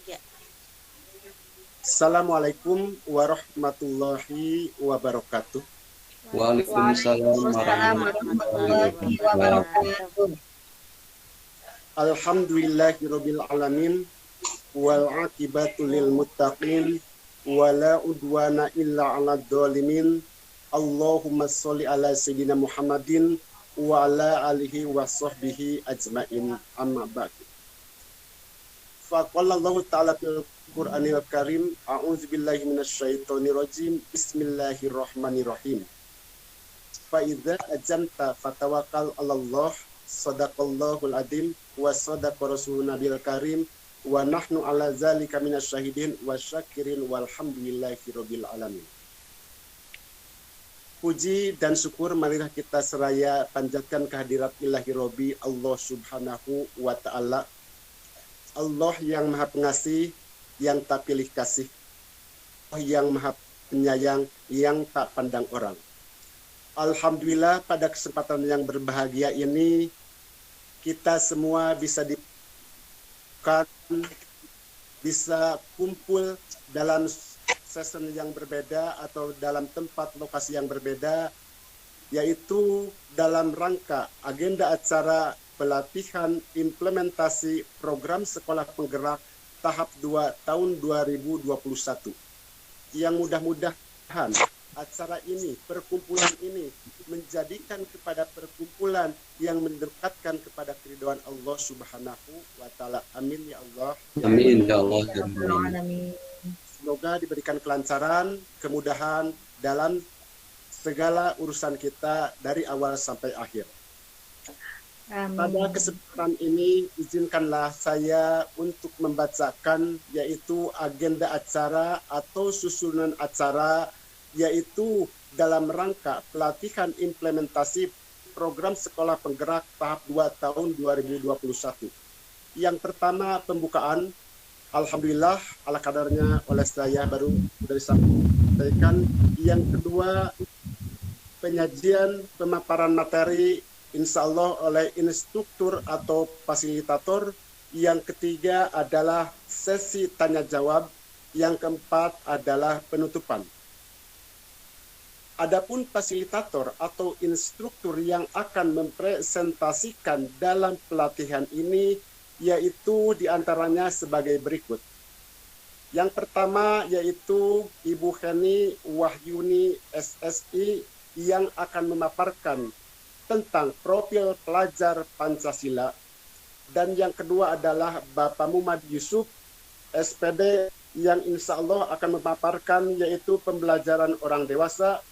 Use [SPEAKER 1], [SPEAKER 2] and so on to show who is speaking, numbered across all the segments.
[SPEAKER 1] Ya.
[SPEAKER 2] Assalamualaikum warahmatullahi wabarakatuh.
[SPEAKER 3] Waalaikumsalam
[SPEAKER 1] Waalaikumsalam
[SPEAKER 3] warahmatullahi
[SPEAKER 1] warahmatullahi
[SPEAKER 3] wabarakatuh.
[SPEAKER 1] wabarakatuh.
[SPEAKER 2] Alhamdulillahirabbil alamin wal aqibatu lil muttaqin wala udwana illa 'alal dzalimin. Allahumma sholli ala sayyidina Muhammadin wa ala alihi wa sahbihi ajmain. Amma ba'd. Faqala Allah ta'ala fil Qur'anil Karim, a'udzubillahi minasyaitonir rajim. Bismillahirrahmanirrahim. Fa idza ajamta fatawakkal 'alallah. Shadaqallahul adzim wa shadaqa rasulun nabiyil karim wa nahnu 'ala dzalika minasyahidin wa syakirin walhamdulillahirabbil alamin. Puji dan syukur marilah kita seraya panjatkan kehadirat Ilahi Robbi Allah Subhanahu wa taala. Allah yang Maha Pengasih, yang tak pilih kasih. Allah yang Maha Penyayang, yang tak pandang orang. Alhamdulillah pada kesempatan yang berbahagia ini kita semua bisa kumpul dalam session yang berbeda atau dalam tempat lokasi yang berbeda, yaitu dalam rangka agenda acara pelatihan implementasi program sekolah penggerak tahap 2 tahun 2021 yang mudah-mudahan acara ini, perkumpulan ini menjadikan kepada perkumpulan yang mendekatkan kepada keridhaan Allah Subhanahu wa taala. Amin ya Allah.
[SPEAKER 3] Amin ya Allah.
[SPEAKER 2] Semoga diberikan kelancaran, kemudahan dalam segala urusan kita dari awal sampai akhir.
[SPEAKER 1] Amin.
[SPEAKER 2] Pada kesempatan ini izinkanlah saya untuk membacakan yaitu agenda acara atau susunan acara, yaitu dalam rangka pelatihan implementasi program sekolah penggerak tahap 2 tahun 2021. Yang pertama pembukaan, alhamdulillah ala kadarnya oleh saya baru sudah disampaikan. Yang kedua penyajian pemaparan materi insya Allah oleh instruktur atau fasilitator. Yang ketiga adalah sesi tanya jawab. Yang keempat adalah penutupan. Adapun fasilitator atau instruktur yang akan mempresentasikan dalam pelatihan ini yaitu diantaranya sebagai berikut. Yang pertama yaitu Ibu Heni Wahyuni SSI yang akan memaparkan tentang profil pelajar Pancasila. Dan yang kedua adalah Bapak Muhammad Yusuf SPD yang insya Allah akan memaparkan yaitu pembelajaran orang dewasa.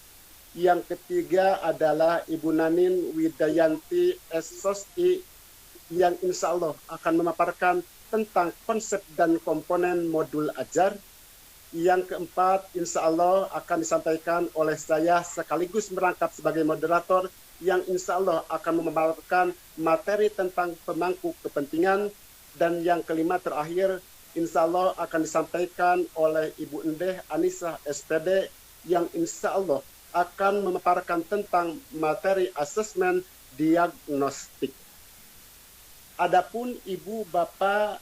[SPEAKER 2] Yang ketiga adalah Ibu Nanin Widayanti SSI yang insya Allah akan memaparkan tentang konsep dan komponen modul ajar. Yang keempat insya Allah akan disampaikan oleh saya sekaligus merangkap sebagai moderator yang insya Allah akan memaparkan materi tentang pemangku kepentingan. Dan yang kelima terakhir insya Allah akan disampaikan oleh Ibu Endeh Anissa SPD yang insya Allah akan memaparkan tentang materi asesmen diagnostik. Adapun Ibu Bapak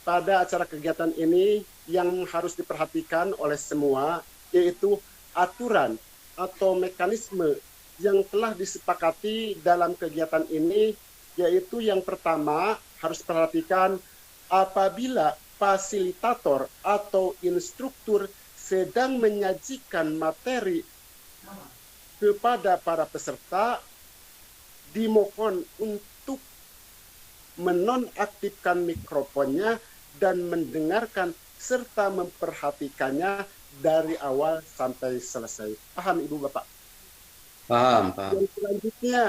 [SPEAKER 2] pada acara kegiatan ini yang harus diperhatikan oleh semua yaitu aturan atau mekanisme yang telah disepakati dalam kegiatan ini, yaitu yang pertama harus perhatikan apabila fasilitator atau instruktur sedang menyajikan materi kepada para peserta, dimohon untuk menonaktifkan mikrofonnya dan mendengarkan serta memperhatikannya dari awal sampai selesai. Paham Ibu Bapak?
[SPEAKER 3] Paham.
[SPEAKER 2] Yang selanjutnya,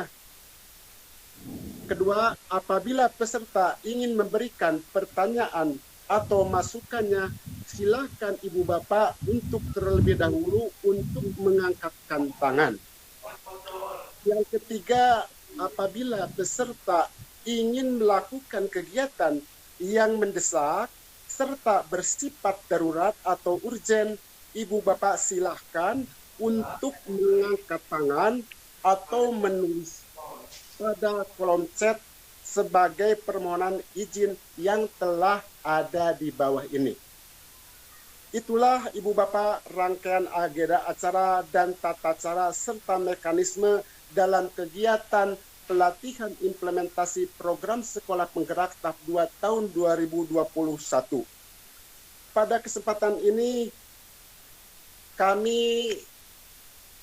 [SPEAKER 2] kedua, apabila peserta ingin memberikan pertanyaan atau masukannya, silakan Ibu Bapak untuk terlebih dahulu untuk mengangkatkan tangan. Yang ketiga, apabila peserta ingin melakukan kegiatan yang mendesak serta bersifat darurat atau urgen, Ibu Bapak silahkan untuk mengangkat tangan atau menulis pada kolom chat sebagai permohonan izin yang telah ada di bawah ini. Itulah Ibu Bapak rangkaian agenda acara dan tata cara serta mekanisme dalam kegiatan pelatihan implementasi program Sekolah Penggerak tahap 2 tahun 2021. Pada kesempatan ini kami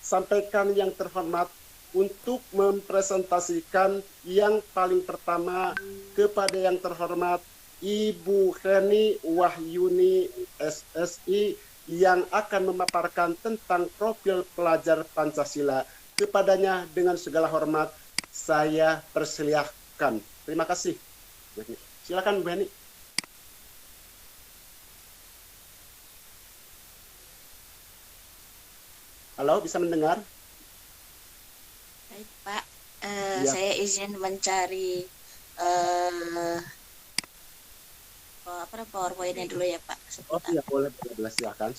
[SPEAKER 2] sampaikan yang terhormat untuk mempresentasikan yang paling pertama kepada yang terhormat Ibu Heni Wahyuni SSI yang akan memaparkan tentang profil pelajar Pancasila. Kepadanya dengan segala hormat saya persilahkan. Terima kasih. Silakan Bu Heni. Halo, bisa mendengar?
[SPEAKER 1] Baik, Pak.
[SPEAKER 2] Ya.
[SPEAKER 1] Saya izin mencari PowerPoint-nya dulu ya, Pak.
[SPEAKER 2] Oh iya, boleh, silakan.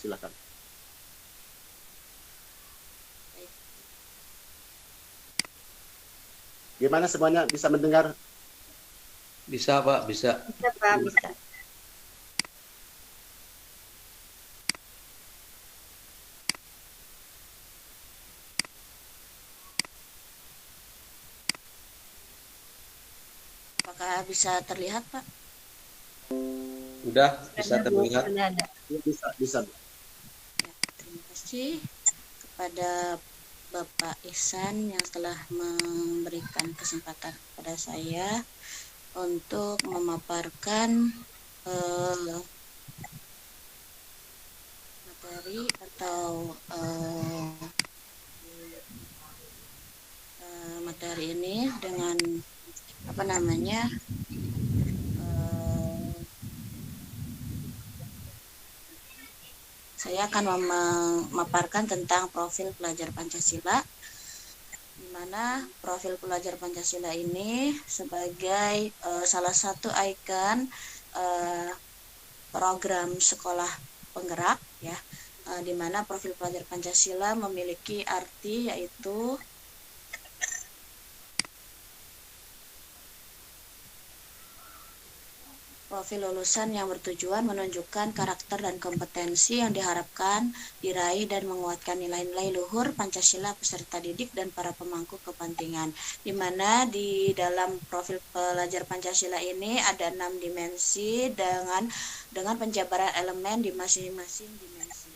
[SPEAKER 2] Gimana semuanya, bisa mendengar?
[SPEAKER 3] Bisa, Pak, bisa.
[SPEAKER 1] Bisa, Pak, bisa. Apakah bisa terlihat, Pak?
[SPEAKER 3] Udah bisa terlihat.
[SPEAKER 1] Sudah ada.
[SPEAKER 2] Bisa.
[SPEAKER 1] Ya, terima kasih kepada Bapak Ihsan yang telah memberikan kesempatan kepada saya untuk memaparkan materi atau materi ini dengan saya akan memaparkan tentang profil pelajar Pancasila, di mana profil pelajar Pancasila ini sebagai salah satu ikon program sekolah penggerak, ya, di mana profil pelajar Pancasila memiliki arti yaitu profil lulusan yang bertujuan menunjukkan karakter dan kompetensi yang diharapkan diraih dan menguatkan nilai-nilai luhur Pancasila peserta didik dan para pemangku kepentingan. Di mana di dalam profil pelajar Pancasila ini ada 6 dimensi dengan penjabaran elemen di masing-masing dimensi.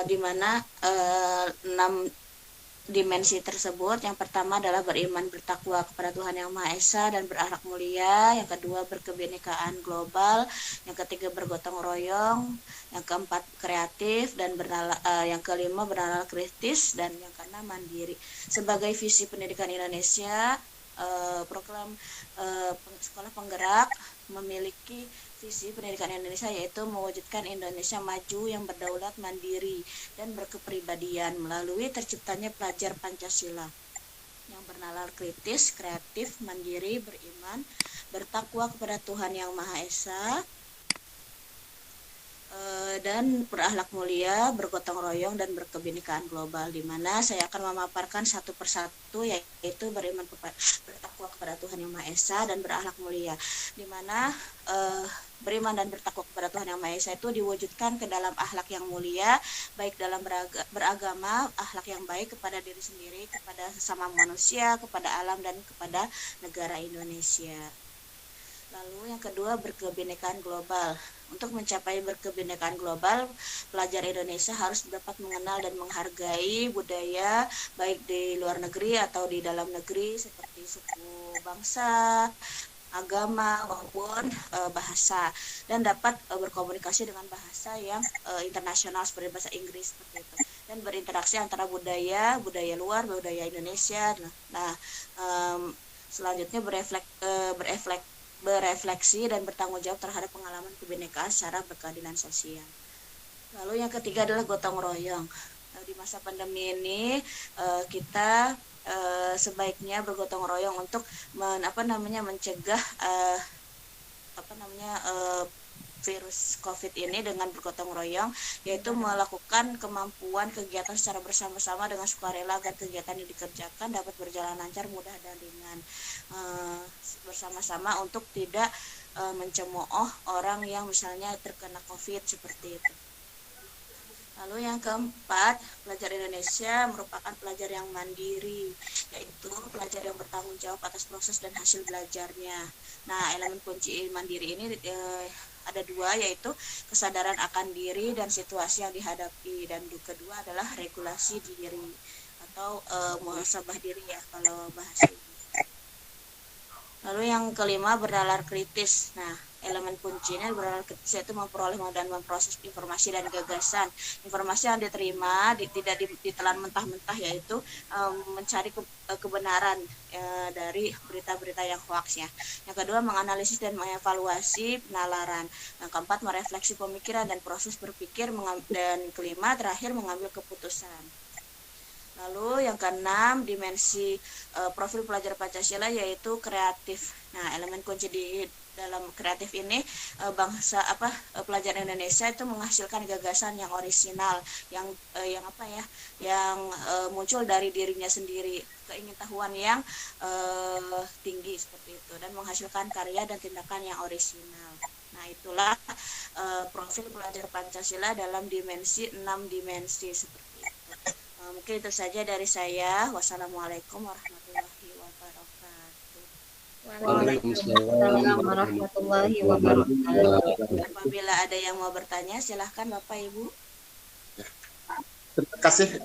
[SPEAKER 1] Di mana 6 dimensi tersebut, yang pertama adalah beriman bertakwa kepada Tuhan Yang Maha Esa dan berakhlak mulia, yang kedua berkebinekaan global, yang ketiga bergotong royong, yang keempat kreatif, dan yang kelima bernalar kritis, dan yang keenam mandiri. Sebagai visi pendidikan Indonesia, program sekolah penggerak memiliki visi pendidikan Indonesia yaitu mewujudkan Indonesia maju yang berdaulat, mandiri, dan berkepribadian melalui terciptanya pelajar Pancasila yang bernalar kritis, kreatif, mandiri, beriman, bertakwa kepada Tuhan Yang Maha Esa, dan berakhlak mulia, bergotong royong, dan berkebinekaan global, di mana saya akan memaparkan satu persatu yaitu bertakwa kepada Tuhan Yang Maha Esa dan berakhlak mulia, di mana beriman dan bertakwa kepada Tuhan Yang Maha Esa itu diwujudkan ke dalam akhlak yang mulia, baik dalam beragama, akhlak yang baik kepada diri sendiri, kepada sesama manusia, kepada alam, dan kepada negara Indonesia. Lalu yang kedua, berkebinekaan global. Untuk mencapai berkebinekaan global, pelajar Indonesia harus dapat mengenal dan menghargai budaya baik di luar negeri atau di dalam negeri seperti suku bangsa, agama, maupun bahasa, dan dapat berkomunikasi dengan bahasa yang internasional seperti bahasa Inggris seperti itu, dan berinteraksi antara budaya luar, budaya Indonesia. Selanjutnya berefleksi dan bertanggung jawab terhadap pengalaman kebinekaan secara berkeadilan sosial. Lalu yang ketiga adalah gotong royong. Di masa pandemi ini kita sebaiknya bergotong royong untuk mencegah virus COVID ini dengan bergotong royong, yaitu melakukan kemampuan kegiatan secara bersama-sama dengan sukarela agar kegiatan yang dikerjakan dapat berjalan lancar, mudah dan ringan, bersama-sama untuk tidak mencemooh orang yang misalnya terkena COVID seperti itu. Lalu yang keempat, pelajar Indonesia merupakan pelajar yang mandiri, yaitu pelajar yang bertanggung jawab atas proses dan hasil belajarnya. Nah, elemen kunci mandiri ini ada dua, yaitu kesadaran akan diri dan situasi yang dihadapi. Dan kedua adalah regulasi diri atau muhasabah diri ya kalau bahasa ini. Lalu yang kelima, bernalar kritis. Nah, elemen kuncinya bernalar kritis yaitu memperoleh dan memproses informasi dan gagasan. Informasi yang diterima tidak ditelan mentah-mentah, yaitu mencari kebenaran dari berita-berita yang hoax ya. Yang kedua, menganalisis dan mengevaluasi penalaran. Yang keempat, merefleksi pemikiran dan proses berpikir. Dan kelima, terakhir, mengambil keputusan. Lalu yang keenam, dimensi profil pelajar Pancasila yaitu kreatif. Nah, elemen kunci di dalam kreatif ini pelajar Indonesia itu menghasilkan gagasan yang orisinal, yang muncul dari dirinya sendiri, keingintahuan yang tinggi seperti itu, dan menghasilkan karya dan tindakan yang orisinal. Nah, itulah profil pelajar Pancasila dalam dimensi 6 dimensi seperti itu. Mungkin itu saja dari saya. Wassalamualaikum warahmatullahi wabarakatuh.
[SPEAKER 4] Waalaikumsalam warahmatullahi wabarakatuh.
[SPEAKER 1] Apabila ada yang mau bertanya, silahkan Bapak Ibu.
[SPEAKER 2] Terima kasih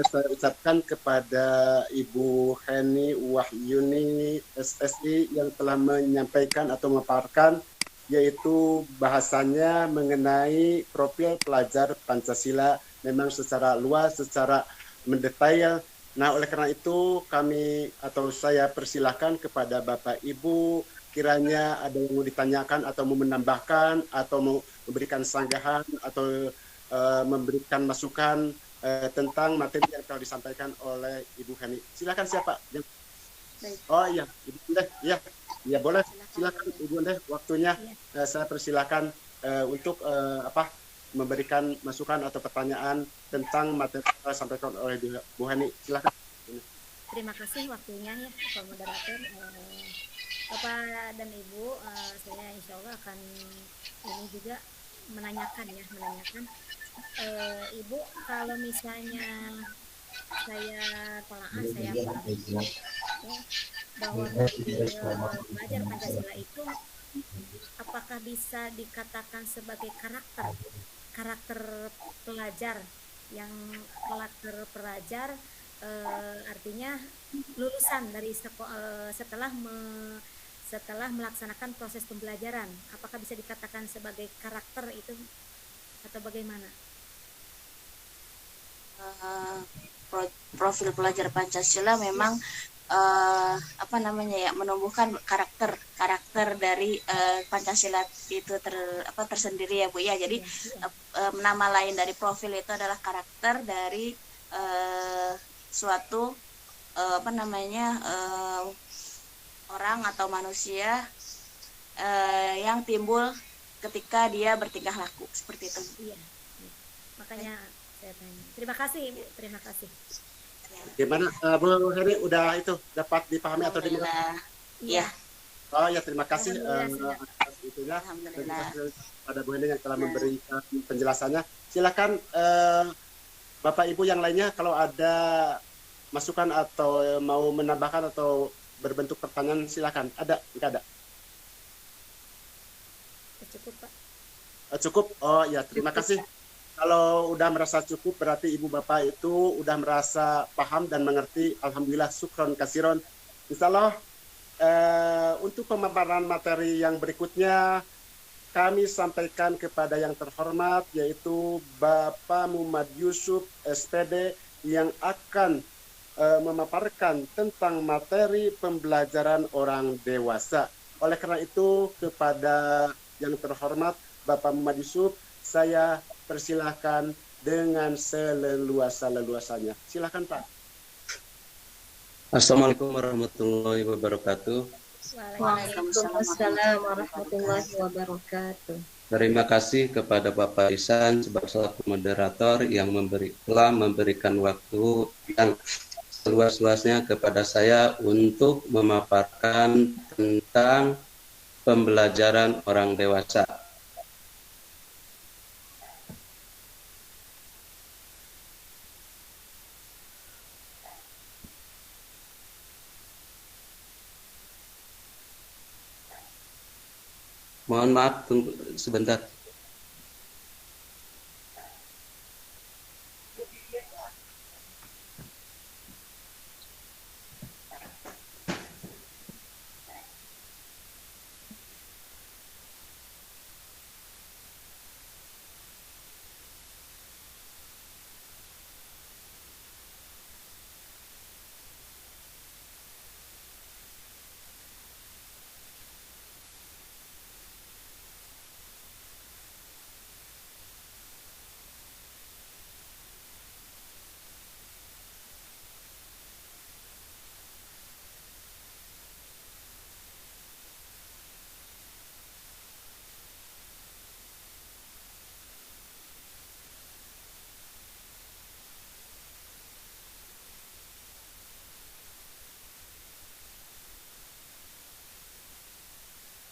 [SPEAKER 2] saya ucapkan kepada Ibu Heni Wahyuni SSI yang telah menyampaikan atau memaparkan, yaitu bahasanya mengenai profil pelajar Pancasila memang secara luas, secara mendetail. Nah, oleh karena itu kami atau saya persilahkan kepada Bapak Ibu, kiranya ada yang mau ditanyakan atau mau menambahkan atau mau memberikan sanggahan atau memberikan masukan tentang materi yang telah disampaikan oleh Ibu Heni. Silakan siapa? Oh iya, Ibu Ndeh. Ya boleh. Silakan Ibu Ndeh, waktunya saya persilakan untuk memberikan masukan atau pertanyaan tentang materi yang disampaikan oleh Bu Heni. Silakan.
[SPEAKER 4] Terima kasih waktunya ya Pak Moderator. Bapak dan Ibu, saya insya Allah akan ini juga menanyakan. Ibu, kalau misalnya saya paham bahwa belajar Pancasila itu apakah bisa dikatakan sebagai karakter pelajar yang artinya lulusan dari setelah melaksanakan proses pembelajaran, apakah bisa dikatakan sebagai karakter itu atau bagaimana?
[SPEAKER 1] Profil pelajar Pancasila memang menumbuhkan karakter dari Pancasila itu tersendiri ya Bu ya. Jadi nama lain dari profil itu adalah karakter dari suatu orang atau manusia yang timbul ketika dia bertingkah laku seperti itu.
[SPEAKER 4] Iya. Makanya saya tanya. Terima kasih Ibu, terima kasih.
[SPEAKER 2] Gimana Bu Heri, udah itu dapat dipahami atau dimengerti?
[SPEAKER 1] Iya.
[SPEAKER 2] Oh ya, terima kasih
[SPEAKER 1] Alhamdulillah.
[SPEAKER 2] Terima kasih pada Bu Heri yang telah memberikan penjelasannya. Silakan Bapak Ibu yang lainnya kalau ada masukan atau mau menambahkan atau berbentuk pertanyaan, silakan. Ada? Enggak ada?
[SPEAKER 4] Cukup Pak.
[SPEAKER 2] Cukup? Oh ya, terima kasih. Kalau udah merasa cukup, berarti Ibu Bapak itu udah merasa paham dan mengerti. Alhamdulillah, syukron kasiron. Insya Allah, untuk pemaparan materi yang berikutnya, kami sampaikan kepada yang terhormat, yaitu Bapak Muhammad Yusuf, SPD, yang akan memaparkan tentang materi pembelajaran orang dewasa. Oleh karena itu, kepada yang terhormat, Bapak Muhammad Yusuf, saya persilahkan dengan seleluasa-leluasanya. Silakan Pak.
[SPEAKER 3] Assalamualaikum warahmatullahi wabarakatuh.
[SPEAKER 4] Waalaikumsalam warahmatullahi wabarakatuh.
[SPEAKER 3] Terima kasih kepada Bapak Isan sebagai selaku moderator yang telah memberikan waktu yang seluas-luasnya kepada saya untuk memaparkan tentang pembelajaran orang dewasa. Mohon maaf, tunggu sebentar.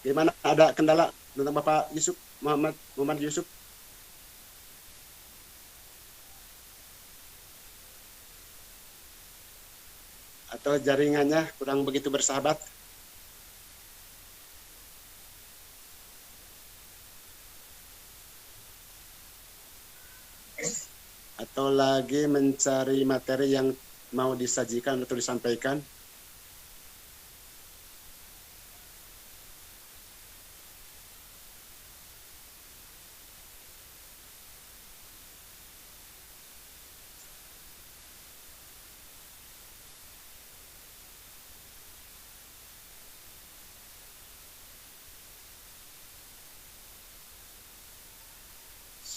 [SPEAKER 2] Gimana, ada kendala tentang Bapak Yusuf, Muhammad Yusuf? Atau jaringannya kurang begitu bersahabat? Atau lagi mencari materi yang mau disajikan atau disampaikan?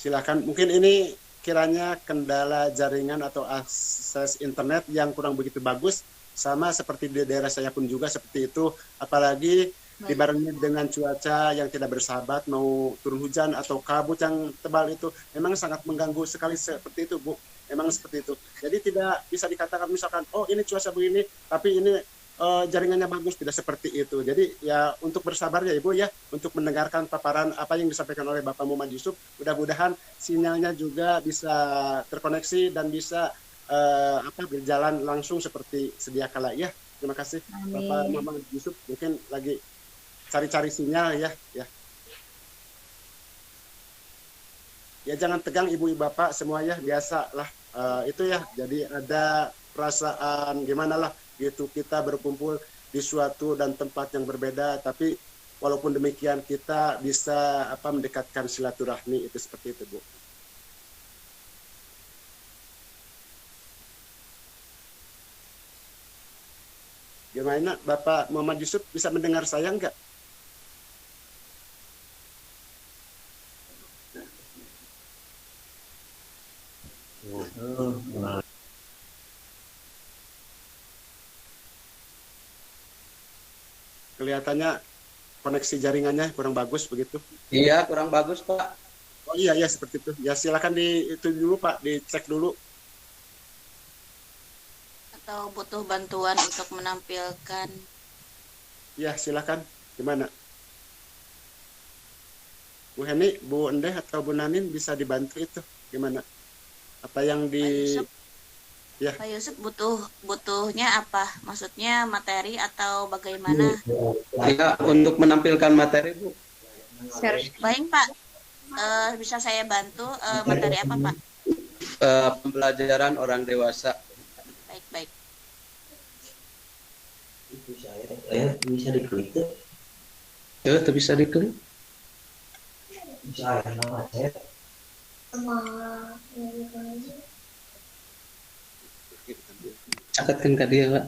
[SPEAKER 2] Silakan, mungkin ini kiranya kendala jaringan atau akses internet yang kurang begitu bagus, sama seperti di daerah saya pun juga seperti itu, apalagi dibarengi dengan cuaca yang tidak bersahabat, mau turun hujan atau kabut yang tebal itu memang sangat mengganggu sekali seperti itu, Bu. Memang seperti itu. Jadi tidak bisa dikatakan misalkan, oh ini cuaca begini, tapi ini jaringannya bagus, tidak seperti itu. Jadi ya untuk bersabar ya Ibu ya, untuk mendengarkan paparan apa yang disampaikan oleh Bapak Muhammad Yusuf. Mudah-mudahan sinyalnya juga bisa terkoneksi dan bisa berjalan langsung seperti sedia kala ya. Terima kasih.
[SPEAKER 1] Amin.
[SPEAKER 2] Bapak Muhammad Yusuf mungkin lagi cari-cari sinyal ya. Ya jangan tegang ibu bapak semua ya, biasa lah. Itu ya, jadi ada perasaan gimana lah gitu, kita berkumpul di suatu dan tempat yang berbeda, tapi walaupun demikian kita bisa mendekatkan silaturahmi, itu seperti itu, Bu. Gimana Bapak Muhammad Yusuf, bisa mendengar saya enggak? Kelihatannya koneksi jaringannya kurang bagus begitu.
[SPEAKER 3] Iya, kurang bagus, Pak.
[SPEAKER 2] Oh iya ya, seperti itu. Ya silakan itu dulu Pak, dicek dulu.
[SPEAKER 1] Atau butuh bantuan untuk menampilkan?
[SPEAKER 2] Ya silakan. Gimana? Bu Heni, Bu Endeh atau Bu Nanin bisa dibantu itu? Gimana? Apa yang di ya.
[SPEAKER 1] Pak Yusuf butuhnya apa? Maksudnya materi atau bagaimana?
[SPEAKER 3] Ya, untuk menampilkan materi, Bu.
[SPEAKER 1] Baik Pak, bisa saya bantu materi apa Pak?
[SPEAKER 3] Pembelajaran orang dewasa.
[SPEAKER 1] Baik.
[SPEAKER 5] Bisa diklik tuh.
[SPEAKER 3] Ya, itu bisa diklik.
[SPEAKER 5] Bisa nama saya.
[SPEAKER 3] Cakatkan ke dia, Pak.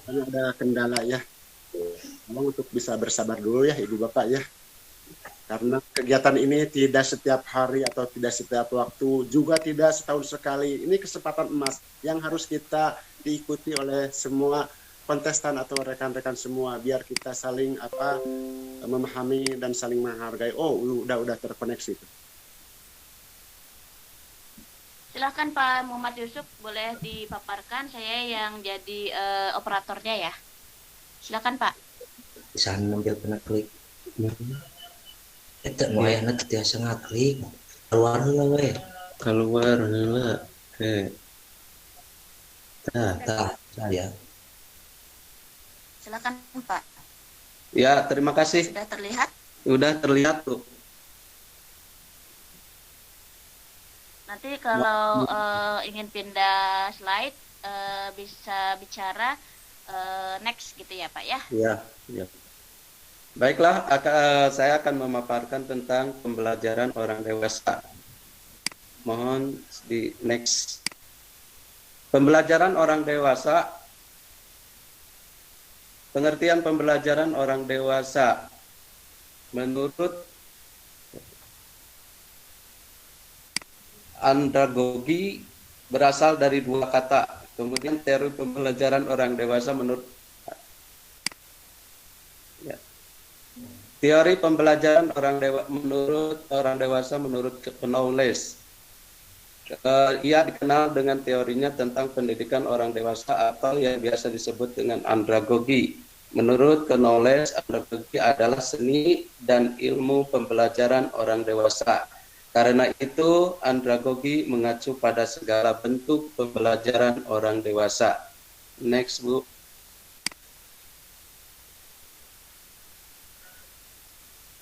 [SPEAKER 2] Ada kendala ya. Untuk bisa bersabar dulu ya Ibu Bapak ya. Karena kegiatan ini tidak setiap hari atau tidak setiap waktu, juga tidak setahun sekali. Ini kesempatan emas yang harus kita diikuti oleh semua kontestan atau rekan-rekan semua, biar kita saling memahami dan saling menghargai. Oh, udah terkoneksi.
[SPEAKER 1] Silahkan Pak Muhammad Yusuf, boleh dipaparkan, saya yang jadi operatornya ya. Silakan Pak.
[SPEAKER 5] Bisa ambil kena klik. Itu mau ayana tiasa ngaklik. Keluar heula we.
[SPEAKER 3] Keluar heula. Oke.
[SPEAKER 5] Tah, saya.
[SPEAKER 1] Silakan Pak.
[SPEAKER 3] Ya, terima kasih.
[SPEAKER 1] Sudah terlihat?
[SPEAKER 3] Udah terlihat tuh.
[SPEAKER 1] Nanti kalau ingin pindah slide bisa bicara next gitu ya Pak ya.
[SPEAKER 3] Ya, ya. Baiklah, saya akan memaparkan tentang pembelajaran orang dewasa. Mohon di next. Pembelajaran orang dewasa. Pengertian pembelajaran orang dewasa menurut andragogi berasal dari dua kata. Kemudian teori pembelajaran orang dewasa menurut teori pembelajaran menurut orang dewasa menurut Knowles. Ia dikenal dengan teorinya tentang pendidikan orang dewasa atau yang biasa disebut dengan andragogi. Menurut Knowles, andragogi adalah seni dan ilmu pembelajaran orang dewasa. Karena itu, andragogi mengacu pada segala bentuk pembelajaran orang dewasa. Next, Bu.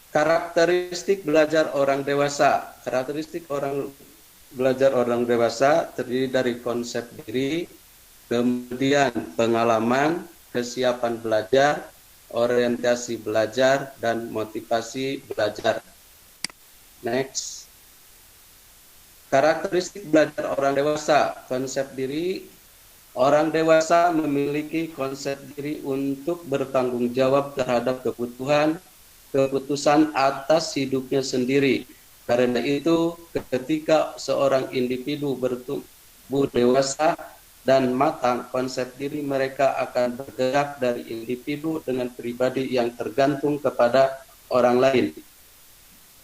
[SPEAKER 3] Karakteristik belajar orang dewasa. Karakteristik belajar orang dewasa terdiri dari konsep diri, kemudian pengalaman, kesiapan belajar, orientasi belajar, dan motivasi belajar. Next. Karakteristik belajar orang dewasa, konsep diri. Orang dewasa memiliki konsep diri untuk bertanggung jawab terhadap keputusan atas hidupnya sendiri. Karena itu, ketika seorang individu bertumbuh dewasa dan matang, konsep diri mereka akan bergerak dari individu dengan pribadi yang tergantung kepada orang lain.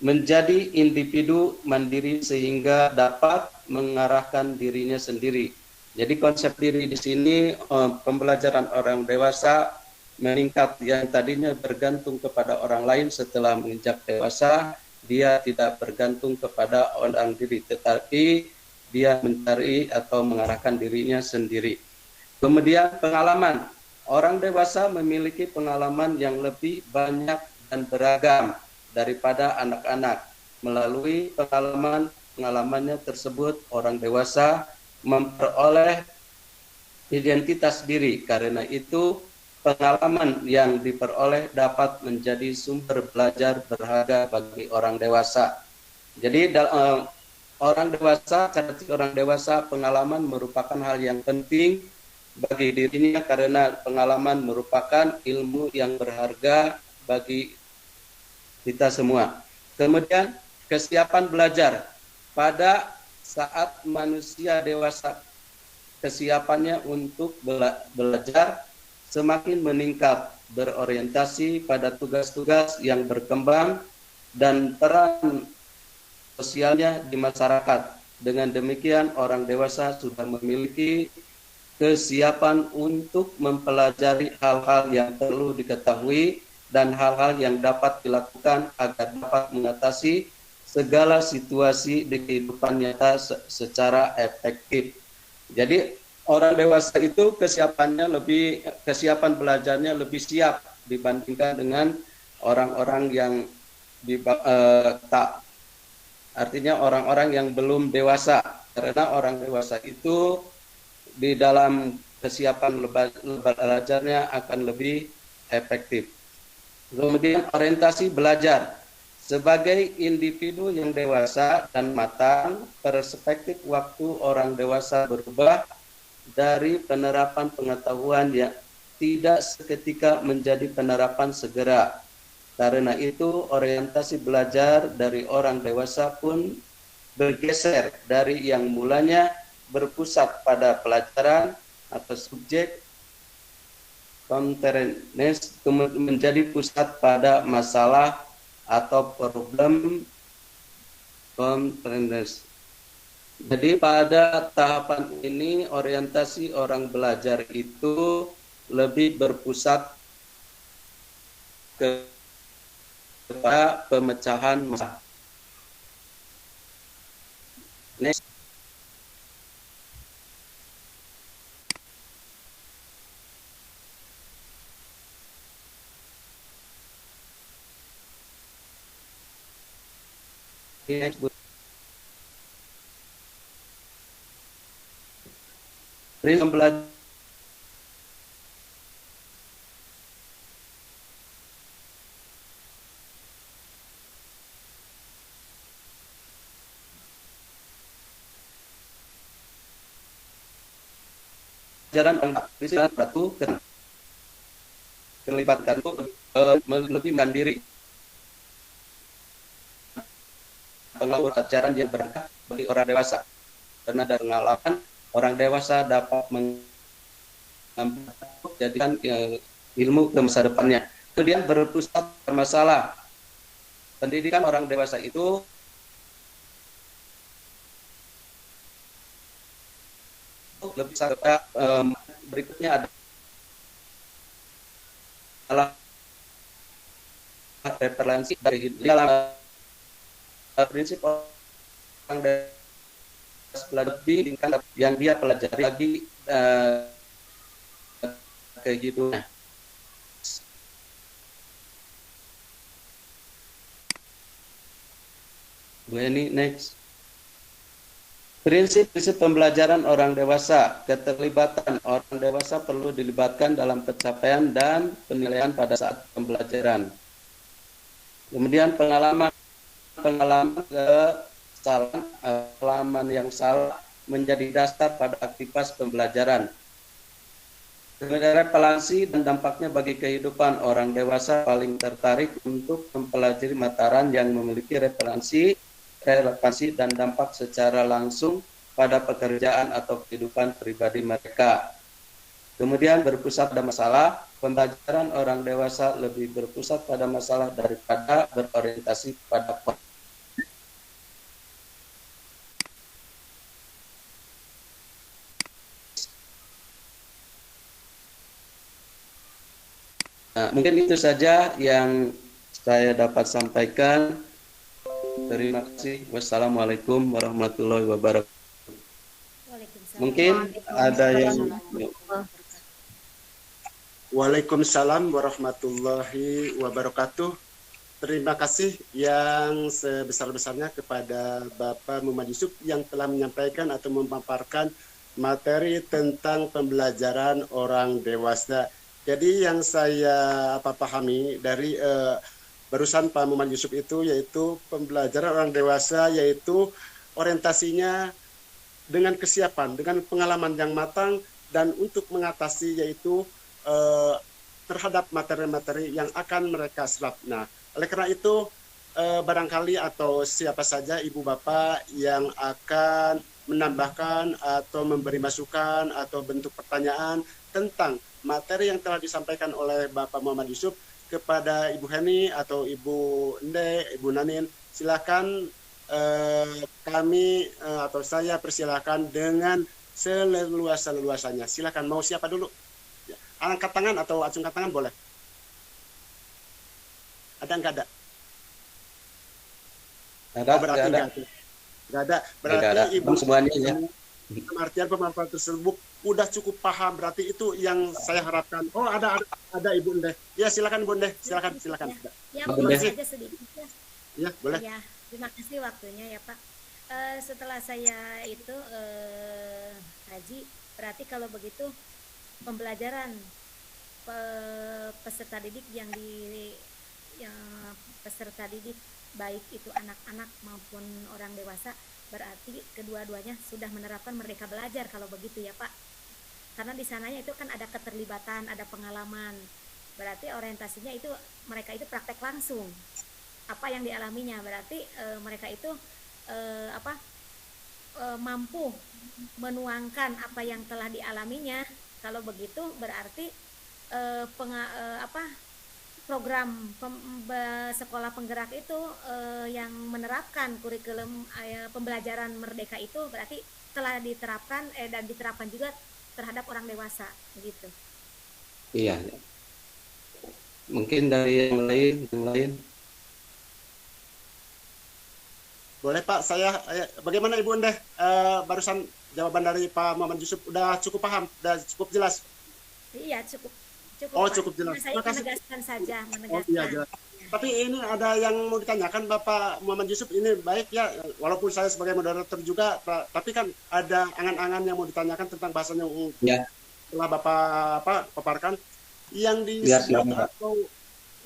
[SPEAKER 3] Menjadi individu mandiri sehingga dapat mengarahkan dirinya sendiri. Jadi konsep diri di sini pembelajaran orang dewasa meningkat, yang tadinya bergantung kepada orang lain setelah menginjak dewasa. Dia tidak bergantung kepada orang diri, tetapi dia mencari atau mengarahkan dirinya sendiri. Kemudian pengalaman. Orang dewasa memiliki pengalaman yang lebih banyak dan beragam daripada anak-anak. Melalui pengalamannya tersebut, orang dewasa memperoleh identitas diri. Karena itu, pengalaman yang diperoleh dapat menjadi sumber belajar berharga bagi orang dewasa. Jadi orang dewasa, pengalaman merupakan hal yang penting bagi dirinya karena pengalaman merupakan ilmu yang berharga bagi kita semua. Kemudian kesiapan belajar. Pada saat manusia dewasa, kesiapannya untuk belajar semakin meningkat, berorientasi pada tugas-tugas yang berkembang dan peran sosialnya di masyarakat. Dengan demikian, orang dewasa sudah memiliki kesiapan untuk mempelajari hal-hal yang perlu diketahui dan hal-hal yang dapat dilakukan agar dapat mengatasi segala situasi di kehidupan nyata secara efektif. Jadi orang dewasa itu kesiapan belajarnya lebih siap dibandingkan dengan orang-orang yang artinya orang-orang yang belum dewasa. Karena orang dewasa itu di dalam kesiapan belajarnya akan lebih efektif. Kemudian orientasi belajar. Sebagai individu yang dewasa dan matang, perspektif waktu orang dewasa berubah dari penerapan pengetahuan yang tidak seketika menjadi penerapan segera. Karena itu orientasi belajar dari orang dewasa pun bergeser dari yang mulanya berpusat pada pelajaran atau subjek containers menjadi pusat pada masalah atau problem containers. Jadi pada tahapan ini orientasi orang belajar itu lebih berpusat kepada pemecahan masalah. Next. Next. Pembelajaran batu terlibatkan itu lebih mandiri pengatur ajaran yang berangkat bagi orang dewasa karena dari pengalaman orang dewasa dapat menjadikan ilmu ke masa depannya. Kemudian berpusat pada masalah pendidikan orang dewasa itu lebih kepada berikutnya adalah referensi dari dalam prinsip orang dewasa lebih yang dia pelajari lagi kehidupannya. Bu Eni, next. Prinsip-prinsip pembelajaran orang dewasa. Keterlibatan orang dewasa perlu dilibatkan dalam pencapaian dan penilaian pada saat pembelajaran. Kemudian pengalaman kesalahan yang salah menjadi dasar pada aktivitas pembelajaran. Kemudian relevansi dan dampaknya bagi kehidupan orang dewasa paling tertarik untuk mempelajari mataran yang memiliki relevansi dan dampak secara langsung pada pekerjaan atau kehidupan pribadi mereka. Kemudian berpusat pada masalah, pembelajaran orang dewasa lebih berpusat pada masalah daripada berorientasi pada Nah, mungkin itu saja yang saya dapat sampaikan. Terima kasih. Wassalamualaikum warahmatullahi wabarakatuh. Mungkin ada yang
[SPEAKER 2] Waalaikumsalam warahmatullahi wabarakatuh. Terima kasih yang sebesar-besarnya kepada Bapak Muhammad Yusuf yang telah menyampaikan atau memaparkan materi tentang pembelajaran orang dewasa. Jadi yang saya pahami dari barusan Pak Muhammad Yusuf itu yaitu pembelajaran orang dewasa yaitu orientasinya dengan kesiapan, dengan pengalaman yang matang dan untuk mengatasi yaitu terhadap materi-materi yang akan mereka serap. Nah, oleh karena itu barangkali atau siapa saja ibu bapak yang akan menambahkan atau memberi masukan atau bentuk pertanyaan tentang materi yang telah disampaikan oleh Bapak Muhammad Yusuf kepada Ibu Heni atau Ibu Ende, Ibu Nanin, silakan kami atau saya persilakan dengan seleluasa-leluasanya. Silakan, mau siapa dulu? Ya. Angkat tangan atau acungkan tangan boleh. Ada nggak ada? Berarti nggak ada. Berarti Ibu
[SPEAKER 3] semuanya ya.
[SPEAKER 2] Pengertian pemaparan tersebut udah cukup paham, berarti itu yang saya harapkan. Oh, ada Ibu Ende. Ya, silakan Ibu Ende, silakan.
[SPEAKER 4] Ya, boleh saja sedikit ya.
[SPEAKER 2] Ya, boleh.
[SPEAKER 4] Ya, terima kasih waktunya ya Pak. Setelah saya itu haji, berarti kalau begitu pembelajaran peserta didik yang peserta didik baik itu anak-anak maupun orang dewasa, berarti kedua-duanya sudah menerapkan Merdeka Belajar kalau begitu ya Pak. Karena di sananya itu kan ada keterlibatan, ada pengalaman. berarti orientasinya itu mereka itu praktek langsung apa yang dialaminya, berarti mereka itu apa mampu menuangkan apa yang telah dialaminya. Kalau begitu berarti program sekolah penggerak itu yang menerapkan kurikulum pembelajaran merdeka itu berarti telah diterapkan dan diterapkan juga terhadap orang dewasa begitu.
[SPEAKER 3] Iya. Mungkin dari yang lain.
[SPEAKER 2] Boleh Pak, bagaimana Ibu Endeh? Barusan jawaban dari Pak Muhammad Yusuf udah cukup paham, udah cukup jelas.
[SPEAKER 4] Iya, cukup.
[SPEAKER 2] Oh,
[SPEAKER 4] Pak.
[SPEAKER 2] cukup jelas.
[SPEAKER 4] Saya menegaskan saja,
[SPEAKER 2] Oh, iya, jelas. Tapi ini ada yang mau ditanyakan Bapak Muhammad Yusuf, ini baik ya, walaupun saya sebagai moderator juga, tapi kan ada angan-angan yang mau ditanyakan tentang bahasanya
[SPEAKER 3] ya.
[SPEAKER 2] Setelah Bapak paparkan, yang disebut atau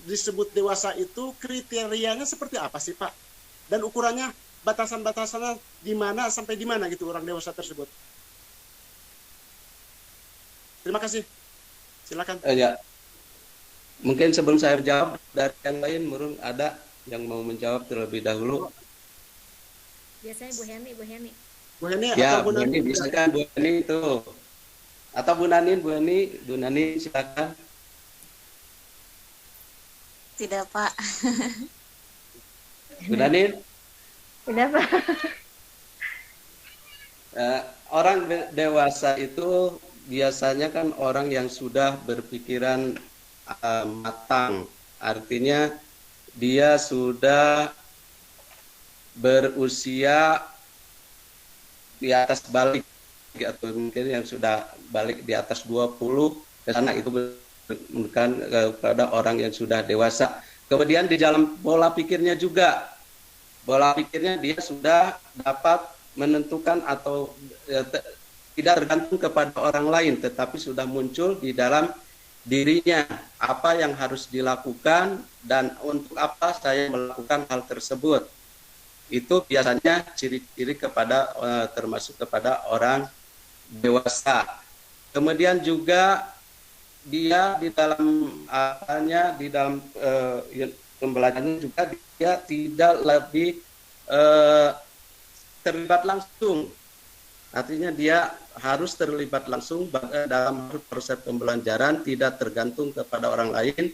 [SPEAKER 2] disebut dewasa itu kriterianya seperti apa sih Pak? Dan ukurannya, batasan-batasannya di mana sampai di mana gitu orang dewasa tersebut? Terima kasih. Silakan.
[SPEAKER 3] Ya. Mungkin sebelum saya jawab, dari yang lain mungkin ada yang mau menjawab terlebih dahulu.
[SPEAKER 4] Biasanya Bu Heni.
[SPEAKER 2] Bu Heni
[SPEAKER 3] ya,
[SPEAKER 2] atau Bu Nani?
[SPEAKER 3] Silakan Bu Heni itu. Atau Bu Nani silakan.
[SPEAKER 1] Tidak Pak.
[SPEAKER 3] Bu Nani?
[SPEAKER 4] Tidak Pak.
[SPEAKER 3] Orang dewasa itu biasanya kan orang yang sudah berpikiran matang, artinya dia sudah berusia di atas balik atau mungkin yang sudah balik di atas 20 ke sana, itu bukan kepada orang yang sudah dewasa. Kemudian di dalam pola pikirnya juga, pola pikirnya dia sudah dapat menentukan atau tidak tergantung kepada orang lain, tetapi sudah muncul di dalam dirinya apa yang harus dilakukan dan untuk apa saya melakukan hal tersebut. Itu biasanya ciri-ciri kepada termasuk kepada orang dewasa. Kemudian juga dia di dalam pembelajaran juga dia tidak lebih terlibat langsung. Artinya dia harus terlibat langsung dalam proses pembelajaran, tidak tergantung kepada orang lain.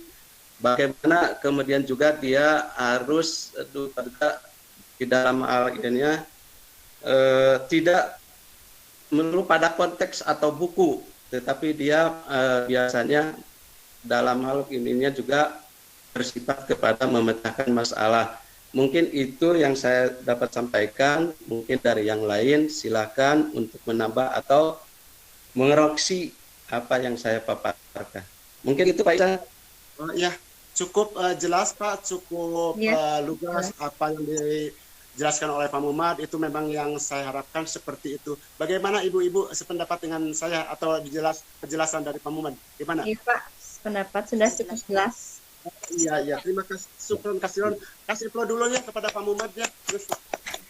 [SPEAKER 3] Bagaimana kemudian juga dia harus di dalam hal ini tidak melulu pada konteks atau buku, tetapi dia biasanya dalam hal ininya juga bersifat kepada memecahkan masalah. Mungkin itu yang saya dapat sampaikan. Mungkin dari yang lain silakan untuk menambah atau mengeroksi apa yang saya paparkan. Mungkin itu Pak Isan.
[SPEAKER 2] Ya, cukup jelas Pak, cukup lugas apa yang dijelaskan oleh Pak Muhammad. Itu memang yang saya harapkan seperti itu. Bagaimana Ibu-Ibu sependapat dengan saya atau penjelasan dari Pak Muhammad? Gimana?
[SPEAKER 6] Iya Pak, pendapat sudah cukup jelas.
[SPEAKER 2] Iya, terima kasih. Syukron kasiron. Kasih aplaus dulu ya kepada Pak Muhammad ya.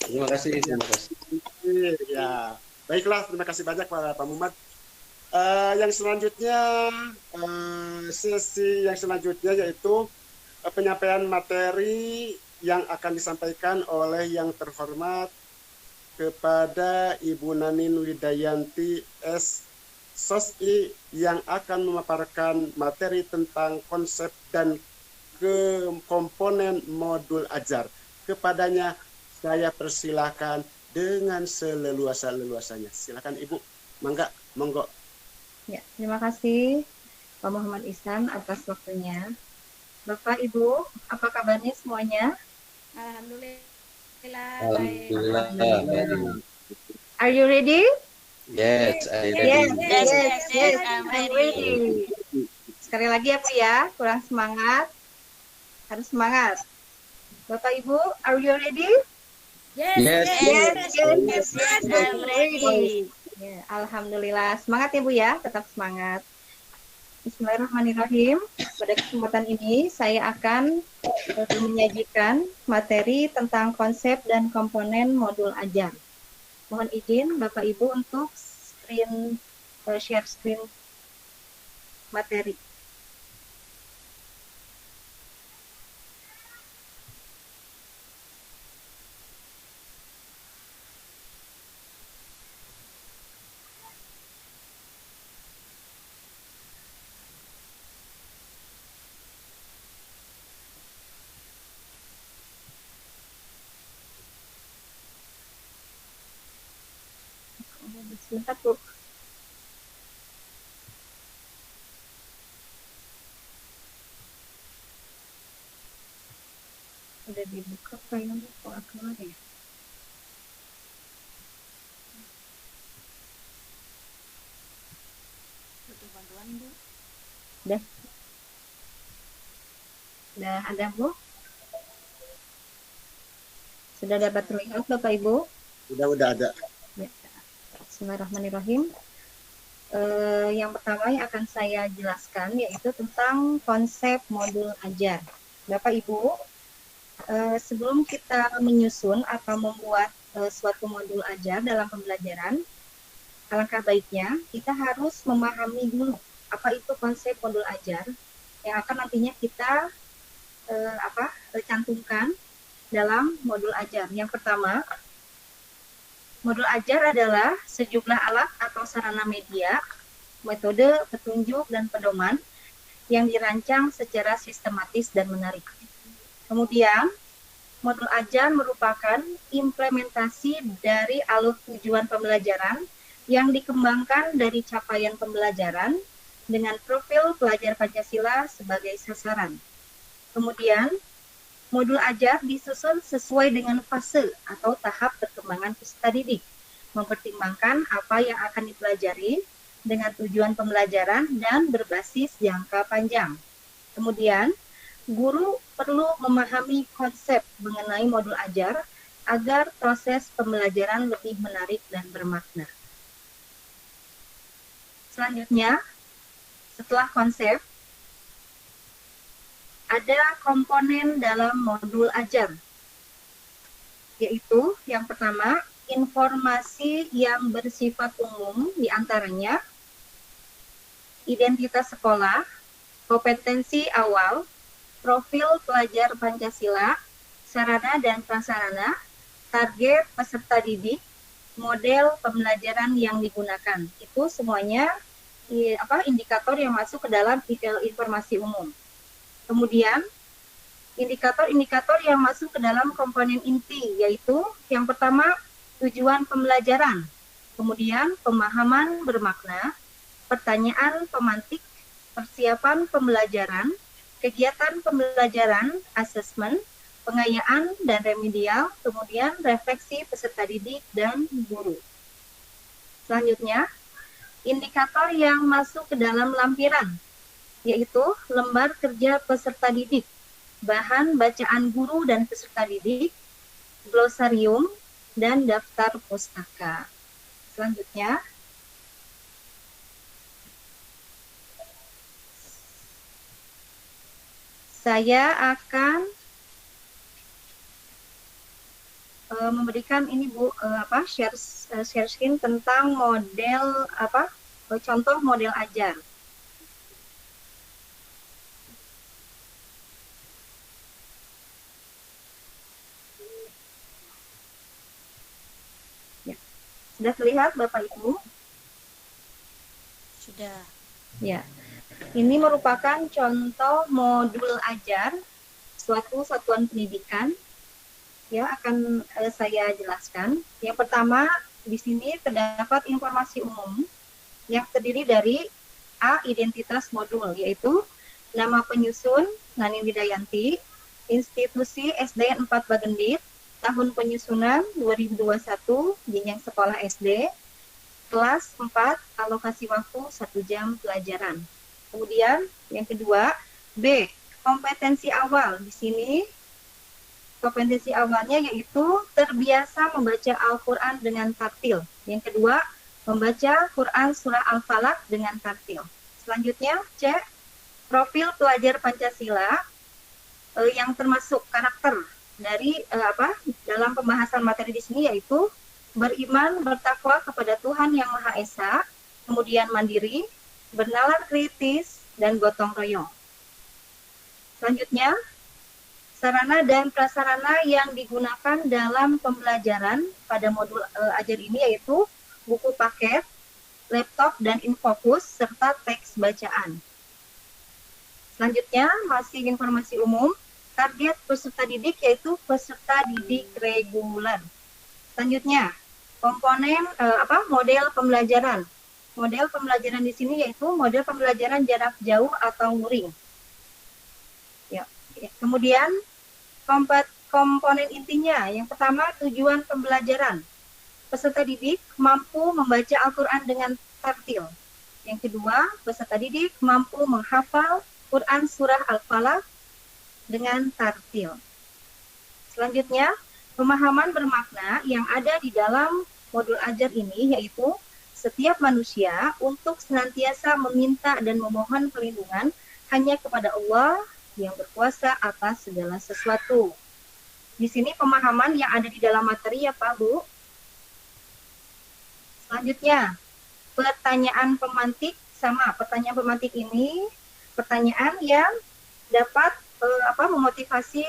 [SPEAKER 3] Terima kasih.
[SPEAKER 2] Ya, baiklah, terima kasih banyak Pak Muhammad. Yang selanjutnya, sesi yang selanjutnya yaitu penyampaian materi yang akan disampaikan oleh yang terhormat kepada Ibu Nanin Widayanti SOSI yang akan memaparkan materi tentang konsep dan komponen modul ajar. Kepadanya saya persilahkan dengan seleluasa-leluasanya. Silakan Ibu, monggo.
[SPEAKER 6] Ya, terima kasih Pak Muhammad Ihsan atas waktunya. Bapak Ibu, apa kabarnya semuanya?
[SPEAKER 4] Alhamdulillah.
[SPEAKER 3] Alhamdulillah.
[SPEAKER 6] Are you ready?
[SPEAKER 3] Yes,
[SPEAKER 6] Yes, I'm ready. Sekali lagi ya Bu ya, kurang semangat. Harus semangat. Bapak Ibu, are you ready?
[SPEAKER 3] Yes.
[SPEAKER 6] I'm ready. Ya, alhamdulillah. Semangat ya Bu ya, tetap semangat. Bismillahirrahmanirrahim. Pada kesempatan ini saya akan menyajikan materi tentang konsep dan komponen modul ajar. Mohon izin Bapak Ibu untuk share screen materi. Sebentar, Bu. Udah dibuka kayaknya, Bu. Kok keluar ya?
[SPEAKER 1] Butuh bantuan, Bu.
[SPEAKER 6] Udah. Udah ada, Bu? Sudah dapat terlihat, Bapak Ibu?
[SPEAKER 2] Udah ada.
[SPEAKER 6] Ya. Bismillahirrahmanirrahim. Yang pertama yang akan saya jelaskan yaitu tentang konsep modul ajar. Bapak Ibu, sebelum kita menyusun atau membuat suatu modul ajar dalam pembelajaran, alangkah baiknya kita harus memahami dulu apa itu konsep modul ajar yang akan nantinya kita cantumkan dalam modul ajar. Yang pertama, modul ajar adalah sejumlah alat atau sarana media, metode, petunjuk, dan pedoman yang dirancang secara sistematis dan menarik. Kemudian, modul ajar merupakan implementasi dari alur tujuan pembelajaran yang dikembangkan dari capaian pembelajaran dengan profil pelajar Pancasila sebagai sasaran. Kemudian, modul ajar disusun sesuai dengan fase atau tahap perkembangan peserta didik, mempertimbangkan apa yang akan dipelajari dengan tujuan pembelajaran dan berbasis jangka panjang. Kemudian, guru perlu memahami konsep mengenai modul ajar agar proses pembelajaran lebih menarik dan bermakna. Selanjutnya, setelah konsep, ada komponen dalam modul ajar, yaitu yang pertama, informasi yang bersifat umum, diantaranya identitas sekolah, kompetensi awal, profil pelajar Pancasila, sarana dan prasarana, target peserta didik, model pembelajaran yang digunakan. Itu semuanya indikator yang masuk ke dalam informasi umum. Kemudian, indikator-indikator yang masuk ke dalam komponen inti, yaitu yang pertama, tujuan pembelajaran, kemudian pemahaman bermakna, pertanyaan pemantik, persiapan pembelajaran, kegiatan pembelajaran, asesmen, pengayaan dan remedial, kemudian refleksi peserta didik dan guru. Selanjutnya, indikator yang masuk ke dalam lampiran, yaitu lembar kerja peserta didik, bahan bacaan guru dan peserta didik, glosarium, dan daftar pustaka. Selanjutnya, saya akan memberikan ini Bu share screen tentang model contoh model ajar. Ya. Sudah terlihat Bapak Ibu?
[SPEAKER 1] Sudah.
[SPEAKER 6] Ya. Ini merupakan contoh modul ajar suatu satuan pendidikan. Ya, akan saya jelaskan. Yang pertama, di sini terdapat informasi umum yang terdiri dari A. Identitas modul, yaitu nama penyusun Nani Widayanti, institusi SD 4 Bagendit, tahun penyusunan 2021, jenjang sekolah SD, kelas 4, alokasi waktu 1 jam pelajaran. Kemudian yang kedua, B. Kompetensi awal. Di sini kompetensi awalnya yaitu terbiasa membaca Al-Quran dengan tartil. Yang kedua, membaca Quran surah Al-Falaq dengan tartil. Selanjutnya, C. Profil pelajar Pancasila yang termasuk karakter dari dalam pembahasan materi di sini yaitu beriman, bertakwa kepada Tuhan Yang Maha Esa, kemudian mandiri, bernalar kritis, dan gotong royong. Selanjutnya, sarana dan prasarana yang digunakan dalam pembelajaran pada modul ajar ini yaitu buku paket, laptop dan infocus, serta teks bacaan. Selanjutnya, masih informasi umum, target peserta didik yaitu peserta didik reguler. Selanjutnya, komponen model pembelajaran. Model pembelajaran di sini yaitu model pembelajaran jarak jauh atau luring. Ya. Kemudian komponen intinya, yang pertama tujuan pembelajaran. Peserta didik mampu membaca Al-Quran dengan tartil. Yang kedua, peserta didik mampu menghafal Quran surah Al-Falaq dengan tartil. Selanjutnya, pemahaman bermakna yang ada di dalam modul ajar ini yaitu setiap manusia untuk senantiasa meminta dan memohon perlindungan hanya kepada Allah yang berkuasa atas segala sesuatu. Di sini pemahaman yang ada di dalam materi ya Pak Bu. Selanjutnya, pertanyaan pemantik sama. Pertanyaan pemantik ini pertanyaan yang dapat memotivasi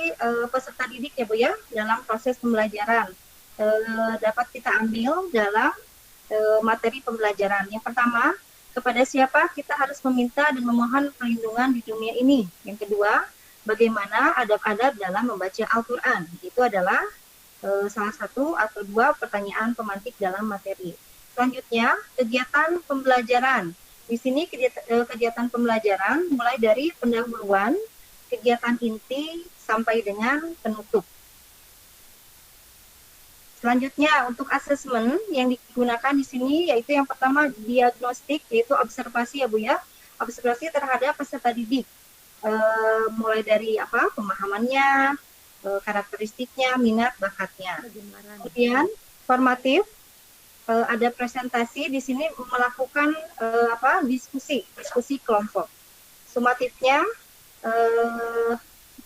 [SPEAKER 6] peserta didik ya Bu ya dalam proses pembelajaran. Dapat kita ambil dalam materi pembelajaran. Yang pertama, kepada siapa kita harus meminta dan memohon perlindungan di dunia ini. Yang kedua, bagaimana adab-adab dalam membaca Al-Quran. Itu adalah salah satu atau dua pertanyaan pemantik dalam materi. Selanjutnya, kegiatan pembelajaran. Di sini kegiatan pembelajaran mulai dari pendahuluan, kegiatan inti, sampai dengan penutup. Selanjutnya, untuk asesmen yang digunakan di sini yaitu yang pertama diagnostik, yaitu observasi ya Bu ya. Observasi terhadap peserta didik. Mulai dari pemahamannya, karakteristiknya, minat, bakatnya. Kemudian formatif, ada presentasi di sini melakukan diskusi kelompok. Sumatifnya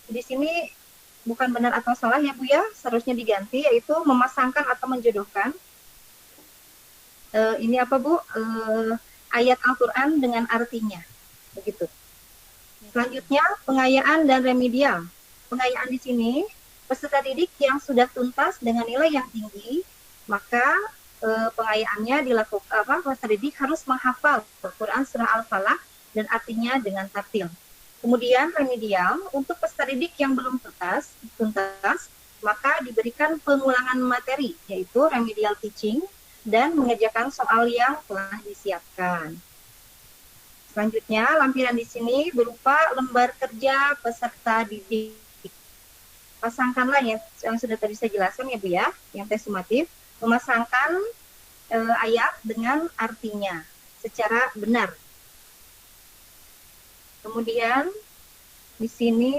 [SPEAKER 6] di sini bukan benar atau salah ya Bu ya, seharusnya diganti yaitu memasangkan atau menjodohkan. Ini apa Bu? Ayat Al-Quran dengan artinya, begitu. Selanjutnya pengayaan dan remedial. Pengayaan di sini peserta didik yang sudah tuntas dengan nilai yang tinggi, maka pengayaannya dilakukan peserta didik harus menghafal Al-Quran surah Al-Falaq dan artinya dengan tartil. Kemudian remedial untuk peserta didik yang belum tuntas, maka diberikan pengulangan materi, yaitu remedial teaching dan mengerjakan soal yang telah disiapkan. Selanjutnya, lampiran di sini berupa lembar kerja peserta didik. Pasangkanlah yang sudah tadi saya jelaskan ya Bu ya, yang tes sumatif, memasangkan ayat dengan artinya secara benar. Kemudian di sini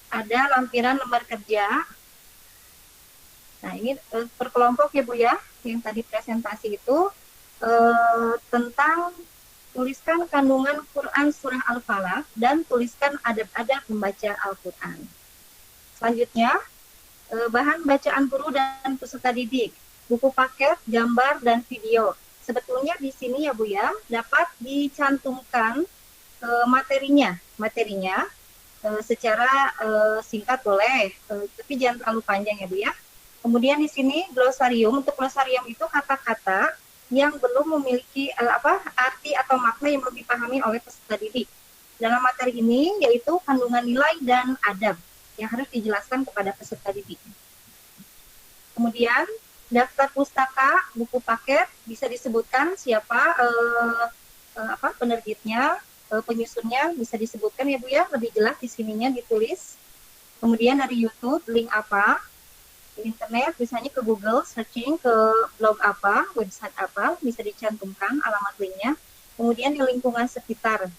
[SPEAKER 6] ada lampiran lembar kerja. Nah, ini per kelompok ya Bu ya, yang tadi presentasi itu tentang tuliskan kandungan Quran surah Al-Falaq dan tuliskan adab-adab membaca Al-Quran. Selanjutnya, bahan bacaan guru dan peserta didik, buku paket, gambar, dan video. Sebetulnya di sini ya Bu ya, dapat dicantumkan materinya secara singkat boleh, tapi jangan terlalu panjang ya Bu ya. Kemudian di sini glosarium. Untuk glosarium itu kata-kata yang belum memiliki arti atau makna yang belum dipahami oleh peserta didik. Dalam materi ini yaitu kandungan nilai dan adab yang harus dijelaskan kepada peserta didik. Kemudian daftar pustaka, buku paket bisa disebutkan siapa penerbitnya, penyusunnya bisa disebutkan ya Bu ya, lebih jelas di sininya ditulis. Kemudian dari YouTube link apa, di internet misalnya ke Google searching ke blog apa, website apa, bisa dicantumkan alamat linknya. Kemudian di lingkungan sekitar.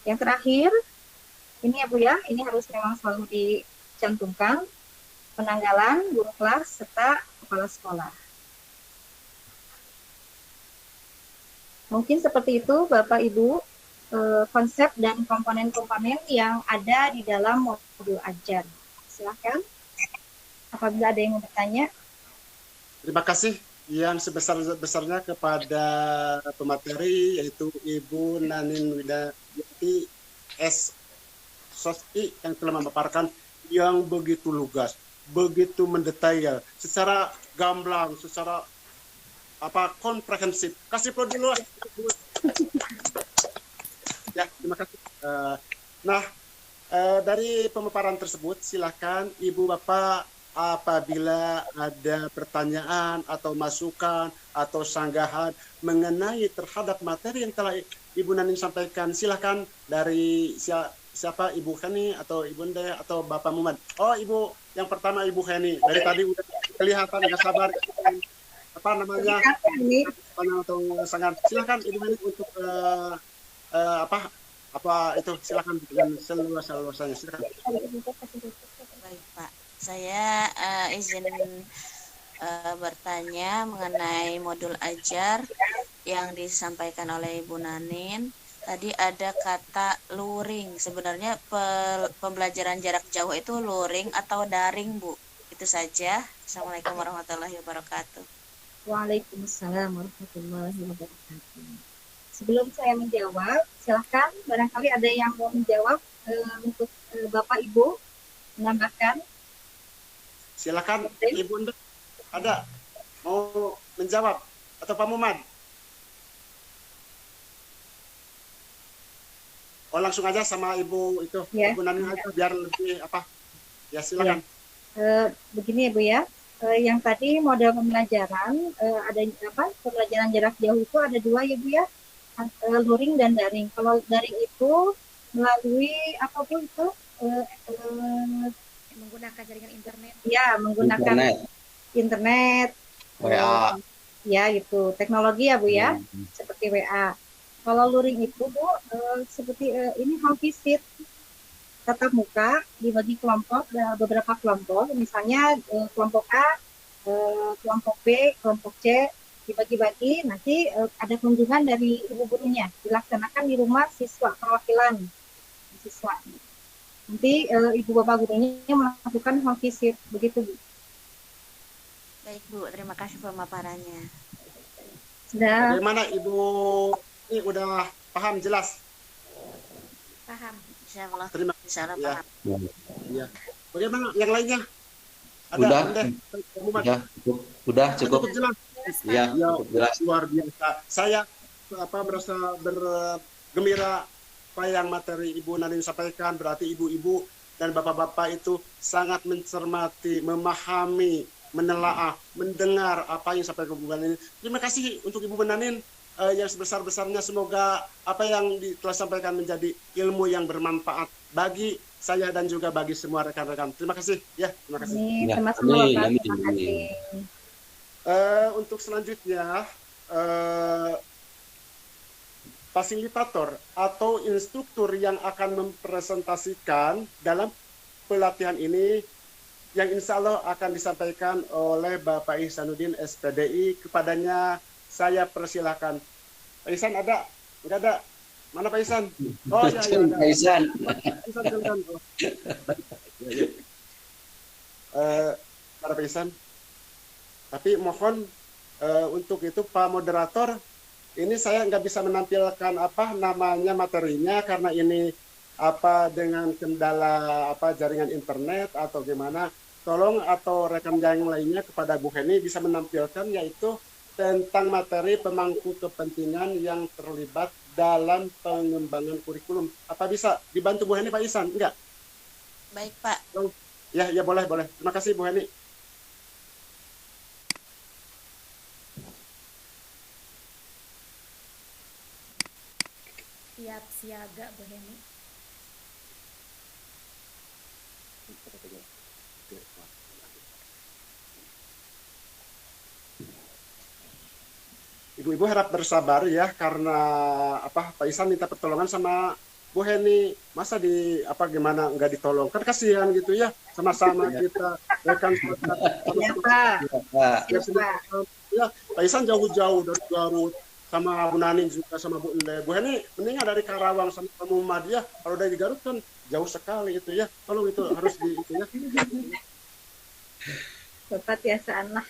[SPEAKER 6] Yang terakhir ini ya Bu ya, ini harus memang selalu dicantumkan penanggalan guru kelas serta kepala sekolah. Mungkin seperti itu Bapak Ibu konsep dan komponen-komponen yang ada di dalam modul ajar. Silakan apabila ada yang mau bertanya.
[SPEAKER 2] Terima kasih yang sebesar-besarnya kepada pemateri yaitu Ibu Nanin Widayati SSI yang telah memaparkan yang begitu lugas, begitu mendetail, secara gamblang, secara komprehensif. Kasih aplaus dulu. Ya, terima kasih. Dari pemaparan tersebut, silakan Ibu Bapak apabila ada pertanyaan atau masukan atau sanggahan mengenai terhadap materi yang telah Ibu Nanin sampaikan, silahkan dari siapa, Ibu Heni atau Ibu Nde atau Bapak Muhammad. Oh, Ibu yang pertama, Ibu Heni. Dari tadi udah kelihatan nggak sabar, apa namanya, atau sangat. Silahkan Ibu Heni untuk apa itu, silahkan dengan seluas-luasnya, silahkan.
[SPEAKER 1] Baik Pak, saya izin bertanya mengenai modul ajar yang disampaikan oleh Ibu Nanin. Tadi ada kata luring. Sebenarnya pembelajaran jarak jauh itu luring atau daring, Bu? Itu saja. Assalamualaikum warahmatullahi wabarakatuh.
[SPEAKER 6] Waalaikumsalam warahmatullahi wabarakatuh. Sebelum saya menjawab, silahkan barangkali ada yang mau menjawab untuk Bapak Ibu menambahkan.
[SPEAKER 2] Silakan Ibu Nde, ada mau menjawab atau Pak Muhammad? Oh, langsung aja sama Ibu itu, ya. Ibu Nanin aja biar lebih apa? Ya, silakan.
[SPEAKER 6] Ya. Begini ya Bu ya. Yang tadi model pembelajaran ada pembelajaran jarak jauh itu ada dua ya Bu ya. Luring dan daring. Kalau daring itu melalui apa Bu itu?
[SPEAKER 4] Menggunakan jaringan internet.
[SPEAKER 6] Ya, menggunakan internet.
[SPEAKER 3] WA.
[SPEAKER 6] Ya, itu teknologi ya Bu ya. Seperti WA. Kalau luring itu Bu, seperti ini home visit, tatap muka, dibagi kelompok, beberapa kelompok, misalnya kelompok A, kelompok B, kelompok C, dibagi-bagi, nanti ada kunjungan dari ibu gurunya, dilaksanakan di rumah siswa, perwakilan siswa. Nanti ibu bapak gurunya melakukan home visit, begitu Bu.
[SPEAKER 1] Baik Bu, terima kasih pemaparannya.
[SPEAKER 6] Sudah.
[SPEAKER 2] Bagaimana Ibu? Ini udah paham jelas?
[SPEAKER 4] Paham.
[SPEAKER 1] Insyaallah.
[SPEAKER 2] Terima
[SPEAKER 1] kasih.
[SPEAKER 2] Ya.
[SPEAKER 1] Paham.
[SPEAKER 2] Ya. Bagaimana yang lainnya?
[SPEAKER 3] Ada? Udah cukup.
[SPEAKER 2] Jelas.
[SPEAKER 3] Ya, cukup jelas.
[SPEAKER 2] Luar biasa. Saya merasa bergembira apa yang materi Ibu Nanin sampaikan. Berarti ibu-ibu dan bapak-bapak itu sangat mencermati, memahami, menelaah, mendengar apa yang disampaikan Ibu Nanin. Terima kasih untuk Ibu Nanin. Yang sebesar-besarnya, semoga apa yang telah sampaikan menjadi ilmu yang bermanfaat bagi saya dan juga bagi semua rekan-rekan. Terima kasih ya, terima kasih.
[SPEAKER 6] Terima kasih.
[SPEAKER 2] Untuk selanjutnya, fasilitator atau instruktur yang akan mempresentasikan dalam pelatihan ini yang insya Allah akan disampaikan oleh Bapak Ihsanuddin SPDI. Kepadanya saya persilahkan. Pak Ihsan ada? Enggak ada? Mana Pak Ihsan? Oh ya, ya ada.
[SPEAKER 3] Pak Ihsan.
[SPEAKER 2] Silakan. Para Pak Ihsan. Tapi mohon untuk itu Pak Moderator, ini saya nggak bisa menampilkan apa namanya materinya karena ini dengan kendala jaringan internet atau gimana. Tolong atau rekan yang lainnya kepada Bu Heni bisa menampilkan, yaitu tentang materi pemangku kepentingan yang terlibat dalam pengembangan kurikulum. Apa bisa dibantu Bu Heni, Pak Ihsan? Enggak?
[SPEAKER 1] Baik Pak.
[SPEAKER 2] Ya boleh. Terima kasih Bu Heni.
[SPEAKER 4] Siap siaga Bu Heni.
[SPEAKER 2] Ibu-ibu harap bersabar ya, karena Pak Ihsan minta pertolongan sama Bu Heni. Masa gimana nggak ditolong? Kan kasihan gitu ya, sama-sama kita rekan ya, Pak Ihsan jauh-jauh dari Garut sama Bu Nanin juga sama Bu Nde. Bu Heni mendingan dari Karawang sama Pak Muhammad ya. Kalau dari Garut kan jauh sekali itu ya. Tolong itu harus di itu ya.
[SPEAKER 6] Bapak biasaan lah.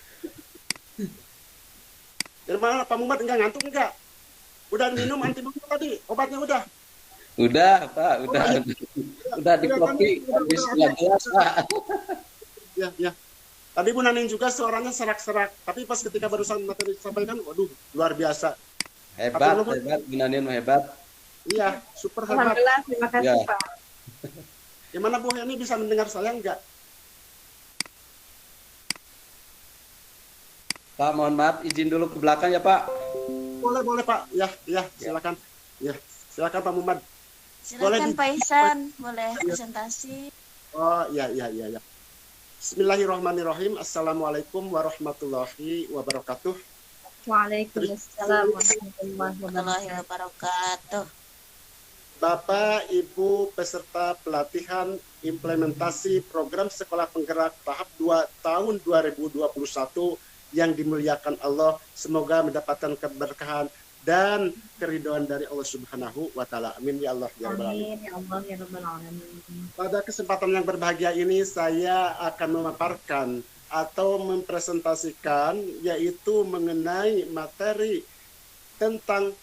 [SPEAKER 2] Dari mana Pak Muhammad enggak ngantuk enggak? Udah minum antibakteri tadi, obatnya udah?
[SPEAKER 3] Udah Pak, udah di kopi, habis gelas Pak.
[SPEAKER 2] Ya. Tadi Bu Nanin juga suaranya serak-serak, tapi pas ketika barusan materi disampaikan, waduh luar biasa.
[SPEAKER 3] Hebat, Bu Nanin hebat.
[SPEAKER 2] Iya, super hebat.
[SPEAKER 6] Alhamdulillah, terima kasih
[SPEAKER 3] Ya.
[SPEAKER 6] Pak.
[SPEAKER 2] Gimana Bu Heni bisa mendengar saya enggak?
[SPEAKER 3] Pak, mohon maaf, izin dulu ke belakang ya Pak.
[SPEAKER 2] Boleh Pak. Ya, silakan. Ya, silakan Pak Muhammad.
[SPEAKER 1] Silakan Pak Ihsan, boleh presentasi.
[SPEAKER 2] Oh, ya. Bismillahirrahmanirrahim. Assalamualaikum warahmatullahi wabarakatuh.
[SPEAKER 6] Waalaikumsalam warahmatullahi
[SPEAKER 1] Warahmatullahi
[SPEAKER 6] wabarakatuh.
[SPEAKER 1] wabarakatuh.
[SPEAKER 2] Bapak, Ibu, peserta pelatihan implementasi program sekolah penggerak tahap 2 tahun 2021 yang dimuliakan Allah, semoga mendapatkan keberkahan dan keridhaan dari Allah Subhanahu wa taala. Amin ya Allah ya rabbal alamin.
[SPEAKER 6] Amin ya Allah ya rabbal alamin.
[SPEAKER 2] Pada kesempatan yang berbahagia ini saya akan memaparkan atau mempresentasikan yaitu mengenai materi tentang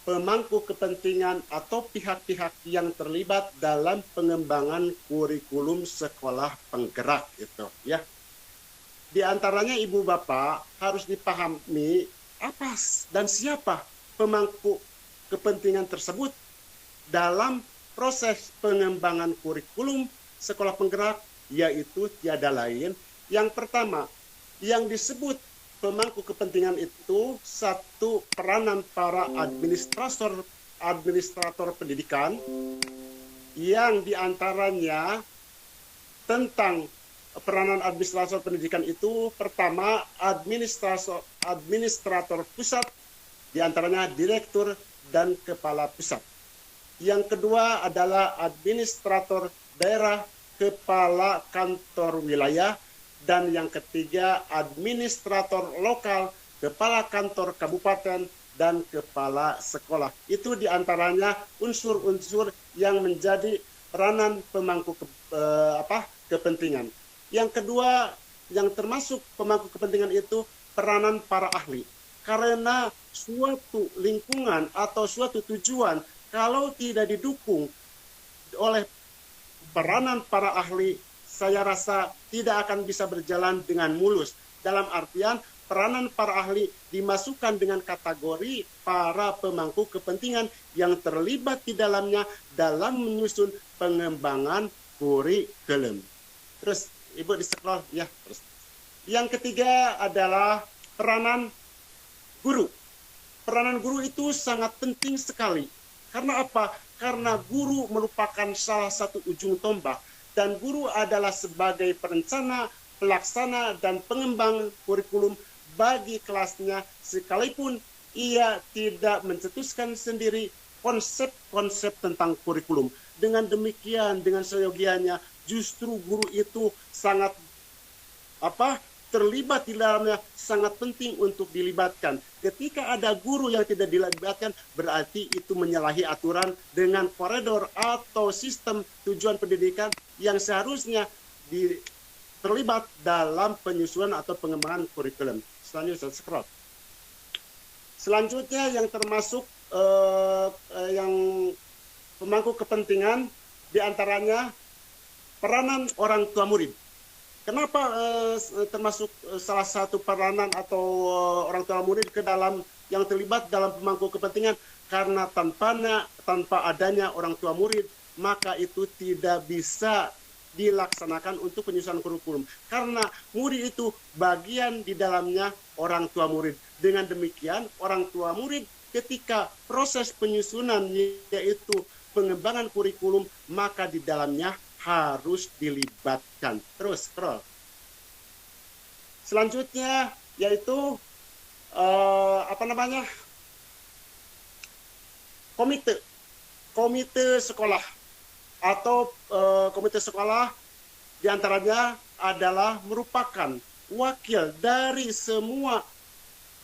[SPEAKER 2] pemangku kepentingan atau pihak-pihak yang terlibat dalam pengembangan kurikulum sekolah penggerak itu ya. Di antaranya Ibu Bapak harus dipahami apa dan siapa pemangku kepentingan tersebut dalam proses pengembangan kurikulum sekolah penggerak, yaitu tiada lain. Yang pertama, yang disebut pemangku kepentingan itu satu, peranan para administrator pendidikan yang diantaranya tentang peranan administrator pendidikan itu pertama administrator pusat, diantaranya direktur dan kepala pusat. Yang kedua adalah administrator daerah, kepala kantor wilayah, dan yang ketiga administrator lokal, kepala kantor kabupaten, dan kepala sekolah. Itu diantaranya unsur-unsur yang menjadi peranan pemangku kepentingan. Yang kedua yang termasuk pemangku kepentingan itu peranan para ahli. Karena suatu lingkungan atau suatu tujuan kalau tidak didukung oleh peranan para ahli, saya rasa tidak akan bisa berjalan dengan mulus. Dalam artian peranan para ahli dimasukkan dengan kategori para pemangku kepentingan yang terlibat di dalamnya dalam menyusun pengembangan kurikulum. Terus Ibu di scroll ya. Terus. Yang ketiga adalah peranan guru. Peranan guru itu sangat penting sekali. Karena apa? Karena guru merupakan salah satu ujung tombak dan guru adalah sebagai perencana, pelaksana, dan pengembang kurikulum bagi kelasnya sekalipun ia tidak mencetuskan sendiri konsep-konsep tentang kurikulum. Dengan demikian, dengan seyogianya, justru guru itu sangat terlibat di dalamnya, sangat penting untuk dilibatkan. Ketika ada guru yang tidak dilibatkan, berarti itu menyalahi aturan dengan koridor atau sistem tujuan pendidikan yang seharusnya terlibat dalam penyusunan atau pengembangan kurikulum. Selanjutnya, scroll. Selanjutnya yang termasuk yang pemangku kepentingan diantaranya peranan orang tua murid. Kenapa termasuk salah satu peranan atau orang tua murid ke dalam yang terlibat dalam pemangku kepentingan? Karena tanpa adanya orang tua murid, maka itu tidak bisa dilaksanakan untuk penyusunan kurikulum. Karena murid itu bagian di dalamnya orang tua murid. Dengan demikian, orang tua murid ketika proses penyusunan yaitu pengembangan kurikulum, maka di dalamnya harus dilibatkan. Terus scroll. Selanjutnya yaitu komite sekolah atau komite sekolah diantaranya adalah merupakan wakil dari semua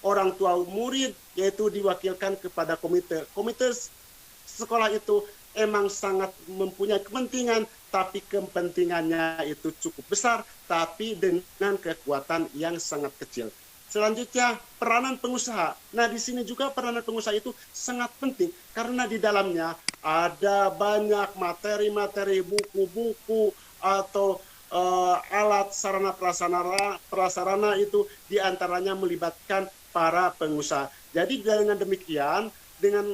[SPEAKER 2] orang tua murid, yaitu diwakilkan kepada komite. Komite sekolah itu emang sangat mempunyai kepentingan, tapi kepentingannya itu cukup besar, tapi dengan kekuatan yang sangat kecil. Selanjutnya, peranan pengusaha. Nah, di sini juga peranan pengusaha itu sangat penting, karena di dalamnya ada banyak materi-materi, buku-buku, atau alat sarana prasarana itu diantaranya melibatkan para pengusaha. Jadi dengan demikian, dengan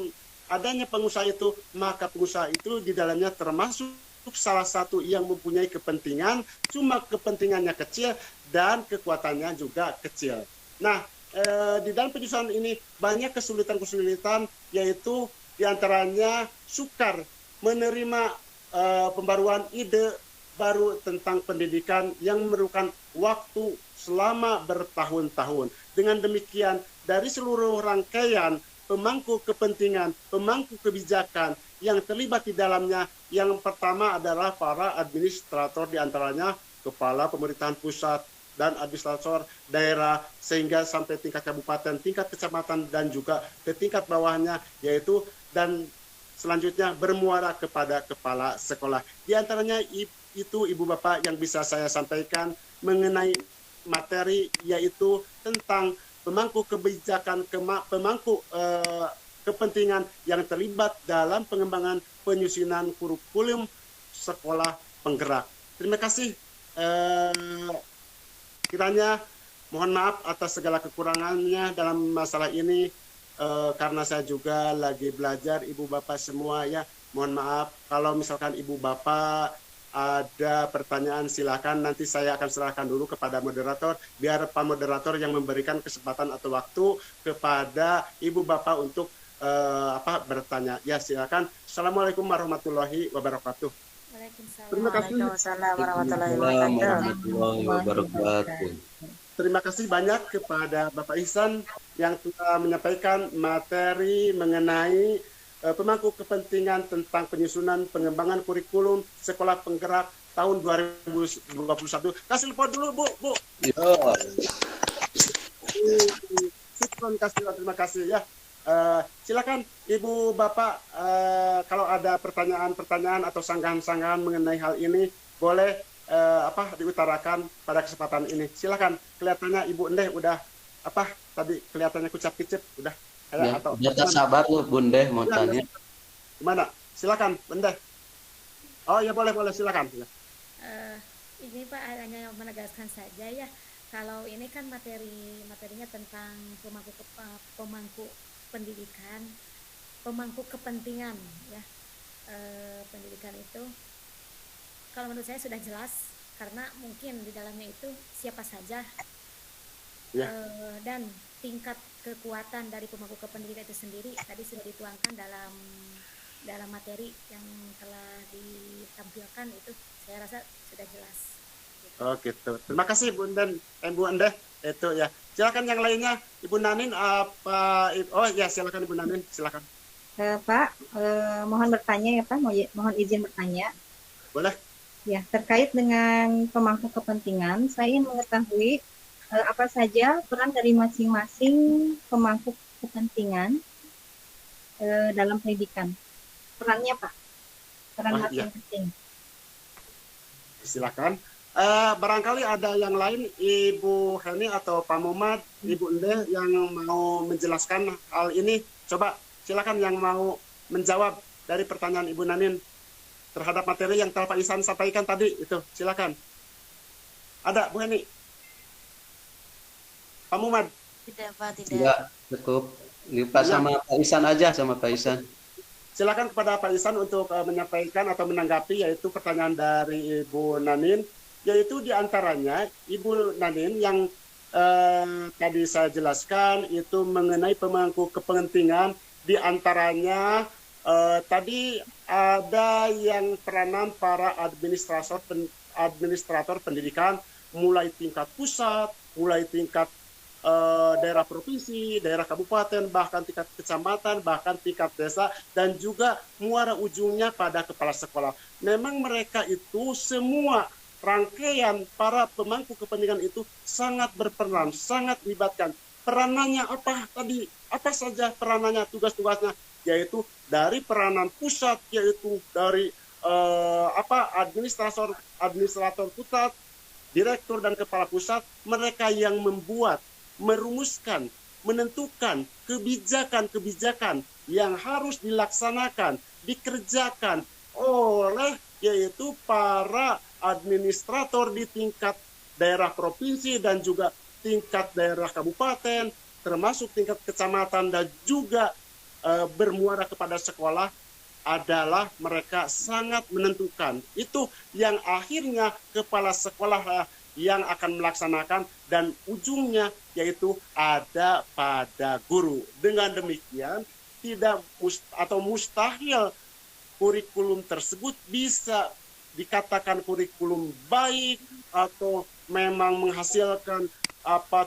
[SPEAKER 2] adanya pengusaha itu, maka pengusaha itu di dalamnya termasuk salah satu yang mempunyai kepentingan, cuma kepentingannya kecil dan kekuatannya juga kecil. Nah, di dalam penyusunan ini banyak kesulitan-kesulitan, yaitu diantaranya sukar menerima pembaruan ide baru tentang pendidikan yang memerlukan waktu selama bertahun-tahun. Dengan demikian, dari seluruh rangkaian pemangku kepentingan, pemangku kebijakan yang terlibat di dalamnya, yang pertama adalah para administrator, diantaranya kepala pemerintahan pusat dan administrator daerah, sehingga sampai tingkat kabupaten, tingkat kecamatan, dan juga ke tingkat bawahnya, yaitu dan selanjutnya bermuara kepada kepala sekolah. Di antaranya itu Ibu Bapak yang bisa saya sampaikan mengenai materi, yaitu tentang pemangku kebijakan, pemangku kepentingan yang terlibat dalam pengembangan penyusunan kurikulum sekolah penggerak. Terima kasih. Kiranya mohon maaf atas segala kekurangannya dalam masalah ini, karena saya juga lagi belajar, Ibu Bapak semua ya. Mohon maaf kalau misalkan Ibu Bapak ada pertanyaan, silakan, nanti saya akan serahkan dulu kepada moderator, biar Pak Moderator yang memberikan kesempatan atau waktu kepada Ibu Bapak untuk bertanya. Ya, silakan. Assalamualaikum warahmatullahi wabarakatuh. Terima kasih.
[SPEAKER 1] Waalaikumsalam warahmatullahi
[SPEAKER 3] wabarakatuh.
[SPEAKER 2] Terima kasih banyak kepada Bapak Ihsan yang telah menyampaikan materi mengenai pemangku kepentingan tentang penyusunan pengembangan kurikulum sekolah penggerak tahun 2021. Kasih lepot dulu, Bu. Terima kasih ya. Silakan Ibu Bapak, kalau ada pertanyaan atau sanggahan-sanggahan mengenai hal ini, boleh diutarakan pada kesempatan ini. Silakan. Kelihatannya Ibu Endeh udah tadi kelihatannya kucap-kicip udah.
[SPEAKER 3] Ya, tak sabar lu Bundeh mau tanya.
[SPEAKER 2] Gimana? Silakan, Bundeh. Oh ya, boleh silakan.
[SPEAKER 4] Ini Pak hanya menegaskan saja ya, kalau ini kan materinya tentang pemangku pendidikan, pemangku kepentingan ya. Pendidikan itu kalau menurut saya sudah jelas, karena mungkin di dalamnya itu siapa saja ya. Dan tingkat kekuatan dari pemangku kependidikan itu sendiri tadi sudah dituangkan dalam materi yang telah ditampilkan, itu saya rasa sudah jelas.
[SPEAKER 2] Oh gitu. Terima kasih Bu Endeh. Itu ya. Silakan yang lainnya, Ibu Nanin silakan Ibu Nanin, silakan.
[SPEAKER 6] Pak, mohon bertanya ya Pak, mohon izin bertanya.
[SPEAKER 2] Boleh.
[SPEAKER 6] Ya, terkait dengan pemangku kepentingan, saya ingin mengetahui apa saja peran dari masing-masing pemangku kepentingan dalam pendidikan. Perannya Pak, peran masing-masing.
[SPEAKER 2] Silakan. Barangkali ada yang lain, Ibu Heni atau Pak Muhammad, Ibu Endeh yang mau menjelaskan hal ini. Coba silakan yang mau menjawab dari pertanyaan Ibu Nanin terhadap materi yang telah Pak Ihsan sampaikan tadi itu. Silakan. Ada Bu Heni? Pak Muhammad?
[SPEAKER 1] Tidak, Pak, tidak.
[SPEAKER 3] Tidak, cukup. Pak sama Pak Ihsan aja, sama Pak Ihsan.
[SPEAKER 2] Silakan kepada Pak Ihsan untuk menyampaikan atau menanggapi, yaitu pertanyaan dari Ibu Nanin, yaitu diantaranya Ibu Nanin yang tadi saya jelaskan itu mengenai pemangku kepentingan, diantaranya tadi ada yang peranan para administrator pendidikan, mulai tingkat pusat, mulai tingkat daerah provinsi, daerah kabupaten, bahkan tingkat kecamatan, bahkan tingkat desa, dan juga muara ujungnya pada kepala sekolah. Memang mereka itu semua rangkaian para pemangku kepentingan itu sangat berperan, sangat dilibatkan. Peranannya apa tadi? Apa saja peranannya, tugas-tugasnya? Yaitu dari peranan pusat, yaitu dari administrator pusat, direktur dan kepala pusat, mereka yang membuat, merumuskan, menentukan kebijakan-kebijakan yang harus dilaksanakan, dikerjakan oleh yaitu para administrator di tingkat daerah provinsi dan juga tingkat daerah kabupaten, termasuk tingkat kecamatan, dan juga bermuara kepada sekolah, adalah mereka sangat menentukan. Itu yang akhirnya kepala sekolah yang akan melaksanakan dan ujungnya yaitu ada pada guru. Dengan demikian tidak mustahil kurikulum tersebut bisa dikatakan kurikulum baik atau memang menghasilkan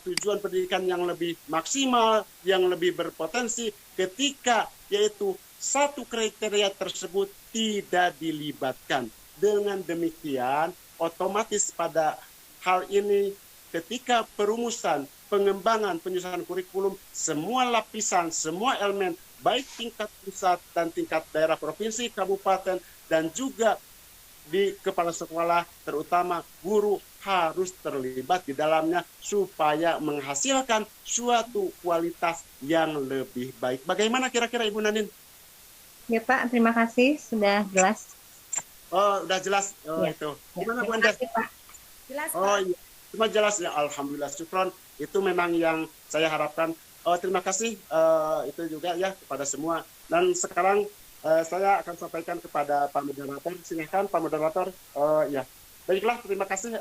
[SPEAKER 2] tujuan pendidikan yang lebih maksimal, yang lebih berpotensi ketika yaitu satu kriteria tersebut tidak dilibatkan. Dengan demikian, otomatis pada hal ini ketika perumusan, pengembangan, penyusunan kurikulum, semua lapisan, semua elemen, baik tingkat pusat dan tingkat daerah provinsi, kabupaten, dan juga di kepala sekolah, terutama guru harus terlibat di dalamnya supaya menghasilkan suatu kualitas yang lebih baik. Bagaimana kira-kira Ibu Nanin?
[SPEAKER 6] Ya Pak, terima kasih sudah jelas.
[SPEAKER 2] Oh, udah jelas. Oh,
[SPEAKER 6] ya.
[SPEAKER 2] Itu. Gimana Bu
[SPEAKER 6] Terima
[SPEAKER 2] Anda?
[SPEAKER 6] kasih Pak.
[SPEAKER 4] Jelas,
[SPEAKER 2] Oh
[SPEAKER 4] Pak.
[SPEAKER 2] iya, cuma jelas ya. Alhamdulillah, syukron. Itu memang yang saya harapkan. Terima kasih itu juga ya kepada semua. Dan sekarang saya akan sampaikan kepada Pak Moderator. Silakan Pak Moderator. Ya, baiklah. Terima kasih.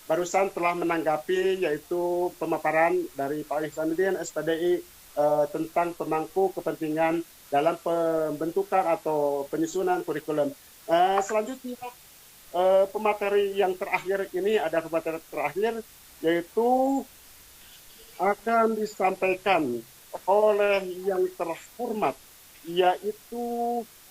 [SPEAKER 2] Barusan telah menanggapi yaitu pemaparan dari Pak Ihsanuddin SPDI tentang pemangku kepentingan dalam pembentukan atau penyusunan kurikulum. Selanjutnya pemateri yang terakhir ini ada pemateri terakhir yaitu akan disampaikan oleh yang terhormat yaitu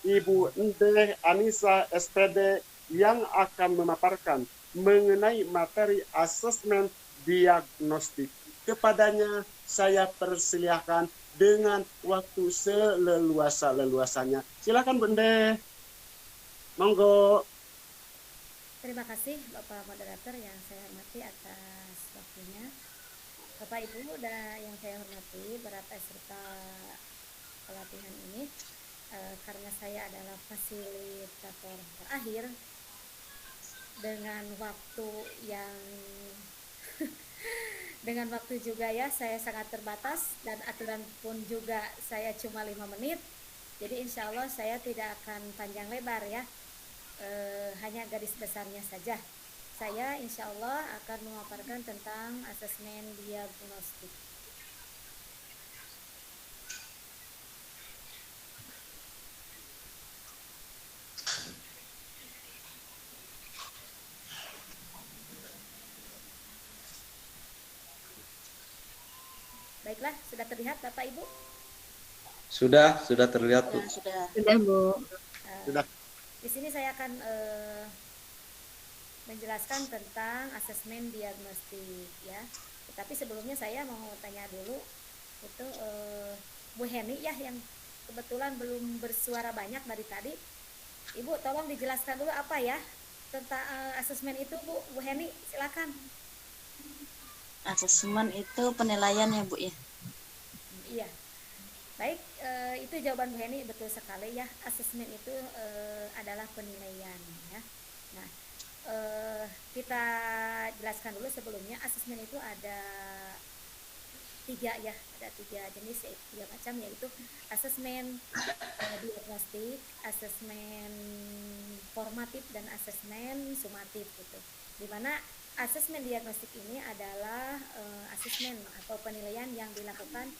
[SPEAKER 2] Ibu Endeh Anissa SPD yang akan memaparkan mengenai materi asesmen diagnostik. Kepadanya saya persilahkan dengan waktu seleluasa-leluasanya. Silakan Bu Endeh. Monggo.
[SPEAKER 4] Terima kasih Bapak Moderator yang saya hormati atas waktunya. Bapak Ibu yang saya hormati para peserta pelatihan ini, karena saya adalah fasilitator terakhir dengan waktu yang dengan waktu juga ya saya sangat terbatas dan aturan pun juga saya cuma 5 menit. Jadi insya Allah saya tidak akan panjang lebar ya. Hanya garis besarnya saja. Saya insya Allah akan memaparkan tentang asesmen diagnostik. Baiklah, sudah terlihat Bapak Ibu?
[SPEAKER 3] Sudah terlihat Bu.
[SPEAKER 1] Sudah.
[SPEAKER 6] Sudah Bu.
[SPEAKER 2] Sudah.
[SPEAKER 4] Di sini saya akan menjelaskan tentang asesmen diagnostik ya. Tapi sebelumnya saya mau tanya dulu itu Bu Heni ya yang kebetulan belum bersuara banyak dari tadi. Ibu tolong dijelaskan dulu apa ya tentang asesmen itu Bu Heni, silakan.
[SPEAKER 1] Asesmen itu penilaian ya Bu ya.
[SPEAKER 4] Iya. Baik, itu jawaban Bu Heni betul sekali ya. Asesmen itu adalah penilaian ya. Nah, kita jelaskan dulu sebelumnya asesmen itu ada 3 ya, ada 3 jenis, 3 macam yaitu asesmen diagnostik, asesmen formatif dan asesmen sumatif gitu. Dimana asesmen diagnostik ini adalah asesmen atau penilaian yang dilakukan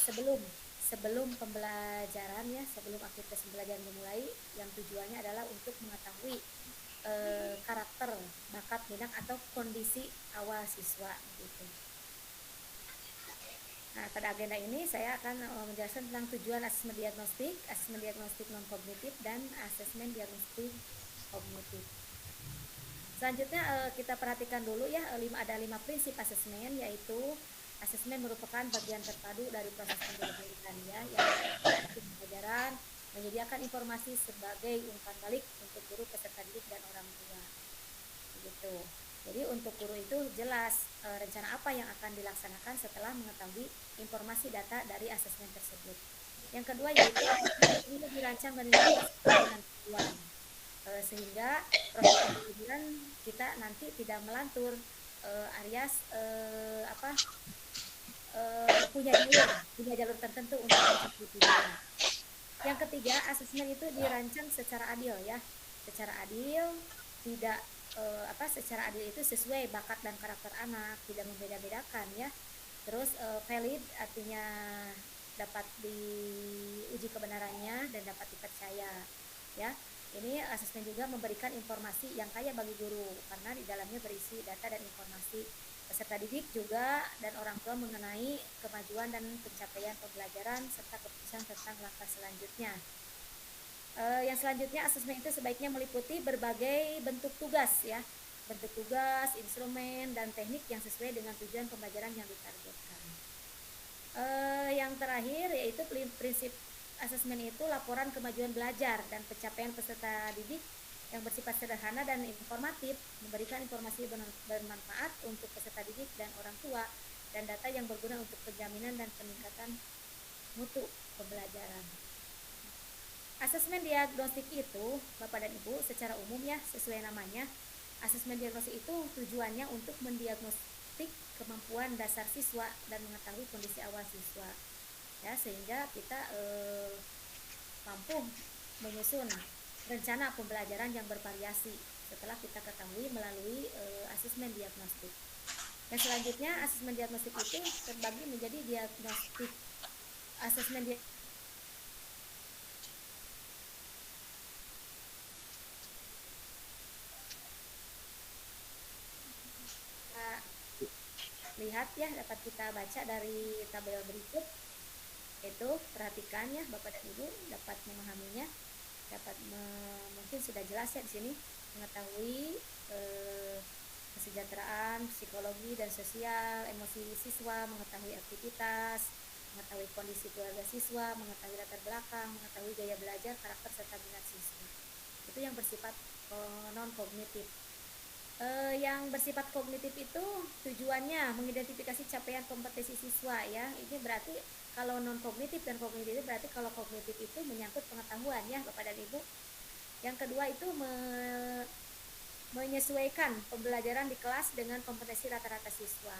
[SPEAKER 4] sebelum pembelajaran ya, sebelum aktivitas pembelajaran dimulai, yang tujuannya adalah untuk mengetahui karakter, bakat, minat atau kondisi awal siswa gitu. Nah, pada agenda ini saya akan menjelaskan tentang tujuan asesmen diagnostik non kognitif dan asesmen diagnostik kognitif. Selanjutnya kita perhatikan dulu ya, ada 5 prinsip asesmen, yaitu asesmen merupakan bagian terpadu dari proses pembelajaran ya, yang pembelajaran menyediakan informasi sebagai umpan balik untuk guru, peserta didik dan orang tua. Begitu. Jadi untuk guru itu jelas rencana apa yang akan dilaksanakan setelah mengetahui informasi data dari asesmen tersebut. Yang kedua yaitu ini dirancang dan dengan tujuan. Sehingga proses pembelajaran kita nanti tidak melantur alias punya jalur tertentu untuk mencapai tujuan. Yang ketiga, asesmen itu dirancang secara adil ya, secara adil, tidak secara adil itu sesuai bakat dan karakter anak, tidak membeda-bedakan ya. Terus valid artinya dapat diuji kebenarannya dan dapat dipercaya ya. Ini asesmen juga memberikan informasi yang kaya bagi guru karena di dalamnya berisi data dan informasi peserta didik juga dan orang tua mengenai kemajuan dan pencapaian pembelajaran serta keputusan tentang langkah selanjutnya. Yang selanjutnya asesmen itu sebaiknya meliputi berbagai bentuk tugas ya, bentuk tugas, instrumen, dan teknik yang sesuai dengan tujuan pembelajaran yang ditargetkan. Yang terakhir yaitu prinsip asesmen itu laporan kemajuan belajar dan pencapaian peserta didik yang bersifat sederhana dan informatif, memberikan informasi bermanfaat untuk peserta didik dan orang tua, dan data yang berguna untuk penjaminan dan peningkatan mutu pembelajaran. Asesmen diagnostik itu, Bapak dan Ibu, secara umum ya, sesuai namanya, asesmen diagnostik itu tujuannya untuk mendiagnostik kemampuan dasar siswa dan mengetahui kondisi awal siswa. Ya, sehingga kita mampu menyusun rencana pembelajaran yang bervariasi setelah kita ketahui melalui asesmen diagnostik. Dan selanjutnya asesmen diagnostik itu terbagi menjadi diagnostik asesmen lihat ya, dapat kita baca dari tabel berikut. Itu perhatikan ya Bapak dan Ibu, dapat memahaminya, mungkin sudah jelas ya di sini, mengetahui kesejahteraan, psikologi dan sosial, emosi siswa, mengetahui aktivitas, mengetahui kondisi keluarga siswa, mengetahui latar belakang, mengetahui gaya belajar, karakter serta minat siswa. Itu yang bersifat non kognitif. Yang bersifat kognitif itu tujuannya mengidentifikasi capaian kompetensi siswa ya. Ini berarti kalau non kognitif dan kognitif, berarti kalau kognitif itu menyangkut pengetahuan ya Bapak dan Ibu. Yang kedua itu menyesuaikan pembelajaran di kelas dengan kompetensi rata-rata siswa.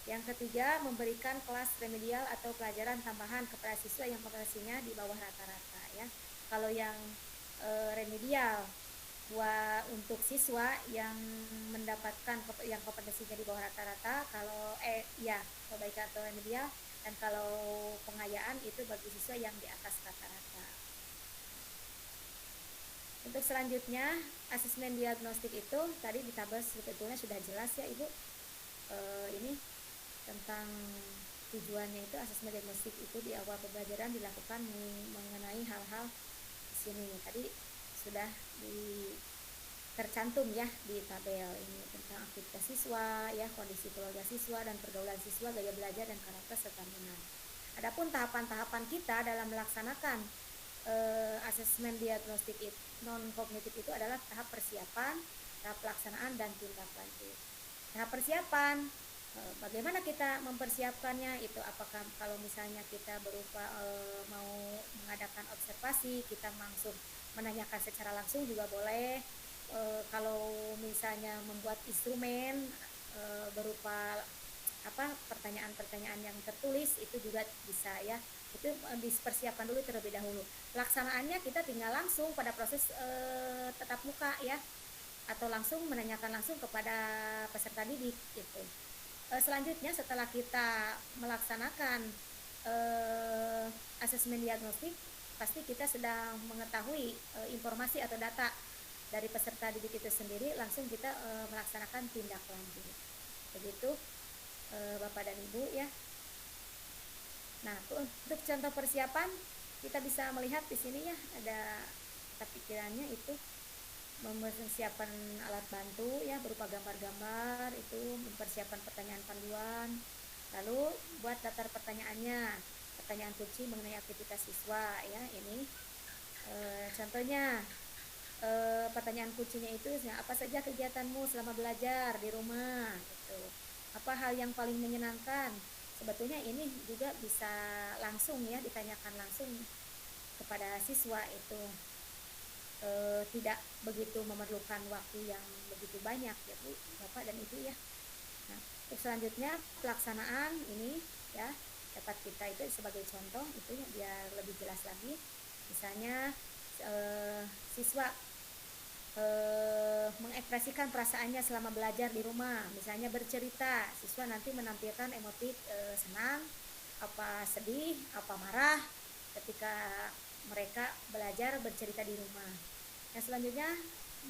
[SPEAKER 4] Yang ketiga, memberikan kelas remedial atau pelajaran tambahan kepada siswa yang kompetensinya di bawah rata-rata ya. Kalau yang remedial untuk siswa yang mendapatkan yang kompetensinya di bawah rata-rata, kalau perbaikan atau remedial, dan kalau pengayaan itu bagi siswa yang di atas rata-rata. Untuk selanjutnya asesmen diagnostik itu tadi di tabel sebetulnya sudah jelas ya Ibu. Ini tentang tujuannya itu asesmen diagnostik itu di awal pembelajaran dilakukan mengenai hal-hal di sini. Tadi sudah tercantum ya di tabel ini tentang aktivitas siswa ya, kondisi keluarga siswa dan pergaulan siswa, gaya belajar dan karakter serta minat. Adapun tahapan-tahapan kita dalam melaksanakan asesmen diagnostik non kognitif itu adalah tahap persiapan, tahap pelaksanaan dan tindak lanjut. Tahap persiapan, bagaimana kita mempersiapkannya itu, apakah kalau misalnya kita berupa mau mengadakan observasi, kita langsung menanyakan secara langsung juga boleh. Kalau misalnya membuat instrumen berupa pertanyaan-pertanyaan yang tertulis itu juga bisa ya. Itu dipersiapkan dulu terlebih dahulu. Pelaksanaannya kita tinggal langsung pada proses tatap muka ya, atau langsung menanyakan langsung kepada peserta didik gitu. Selanjutnya setelah kita melaksanakan asesmen diagnostik, pasti kita sedang mengetahui informasi atau data dari peserta didik itu sendiri, langsung kita melaksanakan tindak lanjut. Begitu Bapak dan Ibu ya. Nah, untuk contoh persiapan kita bisa melihat di sini ya, ada pikirannya itu mempersiapkan alat bantu ya berupa gambar-gambar, itu mempersiapkan pertanyaan panduan, lalu buat daftar pertanyaannya, pertanyaan kunci mengenai aktivitas siswa ya. Ini contohnya pertanyaan kuncinya itu apa saja kegiatanmu selama belajar di rumah gitu, apa hal yang paling menyenangkan. Sebetulnya ini juga bisa langsung ya ditanyakan langsung kepada siswa itu, tidak begitu memerlukan waktu yang begitu banyak ya Bu, Bapak dan Ibu ya. Nah, untuk selanjutnya pelaksanaan ini ya, dapat kita itu sebagai contoh itu ya, biar lebih jelas lagi. Misalnya siswa mengekspresikan perasaannya selama belajar di rumah. Misalnya bercerita, siswa nanti menampilkan emotif senang, apa sedih, apa marah ketika mereka belajar bercerita di rumah. Yang selanjutnya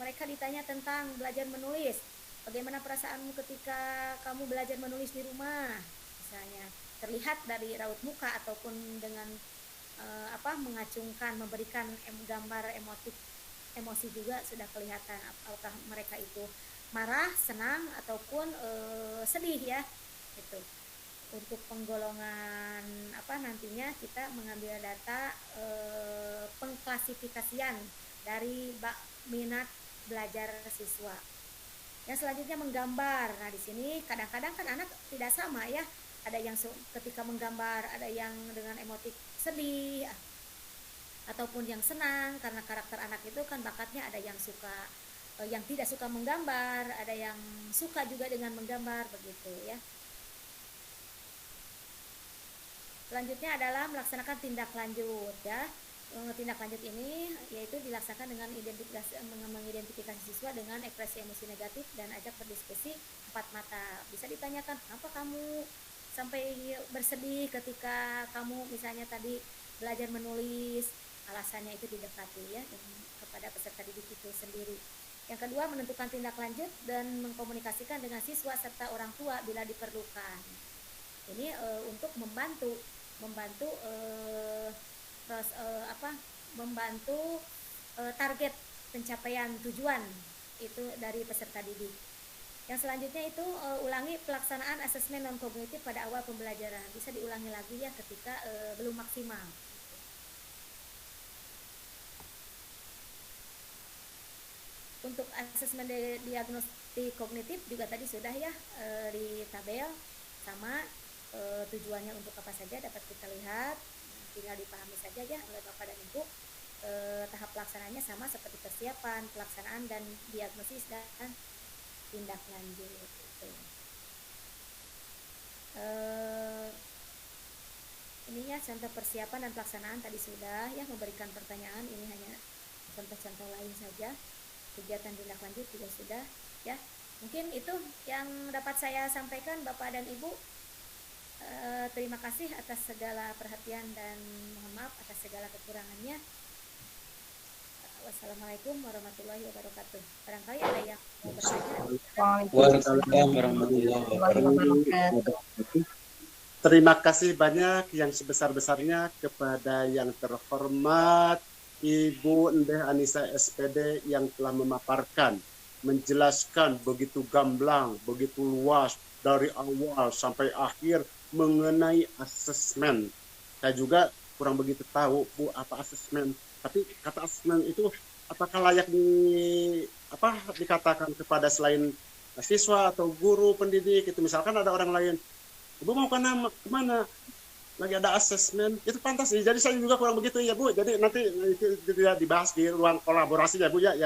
[SPEAKER 4] mereka ditanya tentang belajar menulis. Bagaimana perasaanmu ketika kamu belajar menulis di rumah? Misalnya terlihat dari raut muka ataupun dengan mengacungkan, memberikan gambar emosi juga sudah kelihatan apakah mereka itu marah, senang ataupun sedih ya. Itu untuk penggolongan nantinya kita mengambil data pengklasifikasian dari minat belajar siswa. Yang selanjutnya menggambar. Nah, di sini kadang-kadang kan anak tidak sama ya. Ada yang ketika menggambar, ada yang dengan emotif sedih ataupun yang senang, karena karakter anak itu kan bakatnya ada yang suka yang tidak suka menggambar, ada yang suka juga dengan menggambar begitu ya. Selanjutnya adalah melaksanakan tindak lanjut ya. Tindak lanjut ini yaitu dilaksanakan dengan mengidentifikasi siswa dengan ekspresi emosi negatif dan ajak berdiskusi empat mata. Bisa ditanyakan, kenapa kamu sampai bersedih ketika kamu misalnya tadi belajar menulis? Alasannya itu didekati ya kepada peserta didik itu sendiri. Yang kedua, menentukan tindak lanjut dan mengkomunikasikan dengan siswa serta orang tua bila diperlukan. Ini untuk membantu target pencapaian tujuan itu dari peserta didik. Yang selanjutnya itu ulangi pelaksanaan asesmen non kognitif pada awal pembelajaran. Bisa diulangi lagi ya ketika belum maksimal. Untuk asesmen diagnostik kognitif juga tadi sudah ya di tabel, sama tujuannya untuk apa saja dapat kita lihat, tinggal dipahami saja ya oleh Bapak dan Ibu. Tahap pelaksanaannya sama seperti persiapan, pelaksanaan dan diagnosis dan tindak lanjut. Ininya contoh persiapan dan pelaksanaan tadi sudah ya, memberikan pertanyaan, ini hanya contoh-contoh lain saja. Kegiatan tindak lanjut juga sudah ya. Mungkin itu yang dapat saya sampaikan Bapak dan Ibu. Terima kasih atas segala perhatian dan mohon maaf atas segala kekurangannya. Wassalamualaikum warahmatullahi wabarakatuh. Barangkali ada yang mau bertanya.
[SPEAKER 3] Waalaikumsalam warahmatullahi wabarakatuh.
[SPEAKER 2] Terima kasih banyak yang sebesar-besarnya kepada yang terhormat Ibu Endeh Anissa SPD yang telah memaparkan, menjelaskan begitu gamblang, begitu luas dari awal sampai akhir mengenai asesmen. Saya juga kurang begitu tahu Bu apa asesmen. Tapi kata asesmen itu apakah layak dikatakan kepada selain siswa atau guru pendidik itu, misalkan ada orang lain, Ibu mau kemana? Lagi ada asesmen, itu pantas ya. Jadi saya juga kurang begitu ya Bu. Jadi nanti itu tidak dibahas di ruang kolaborasi ya Bu ya.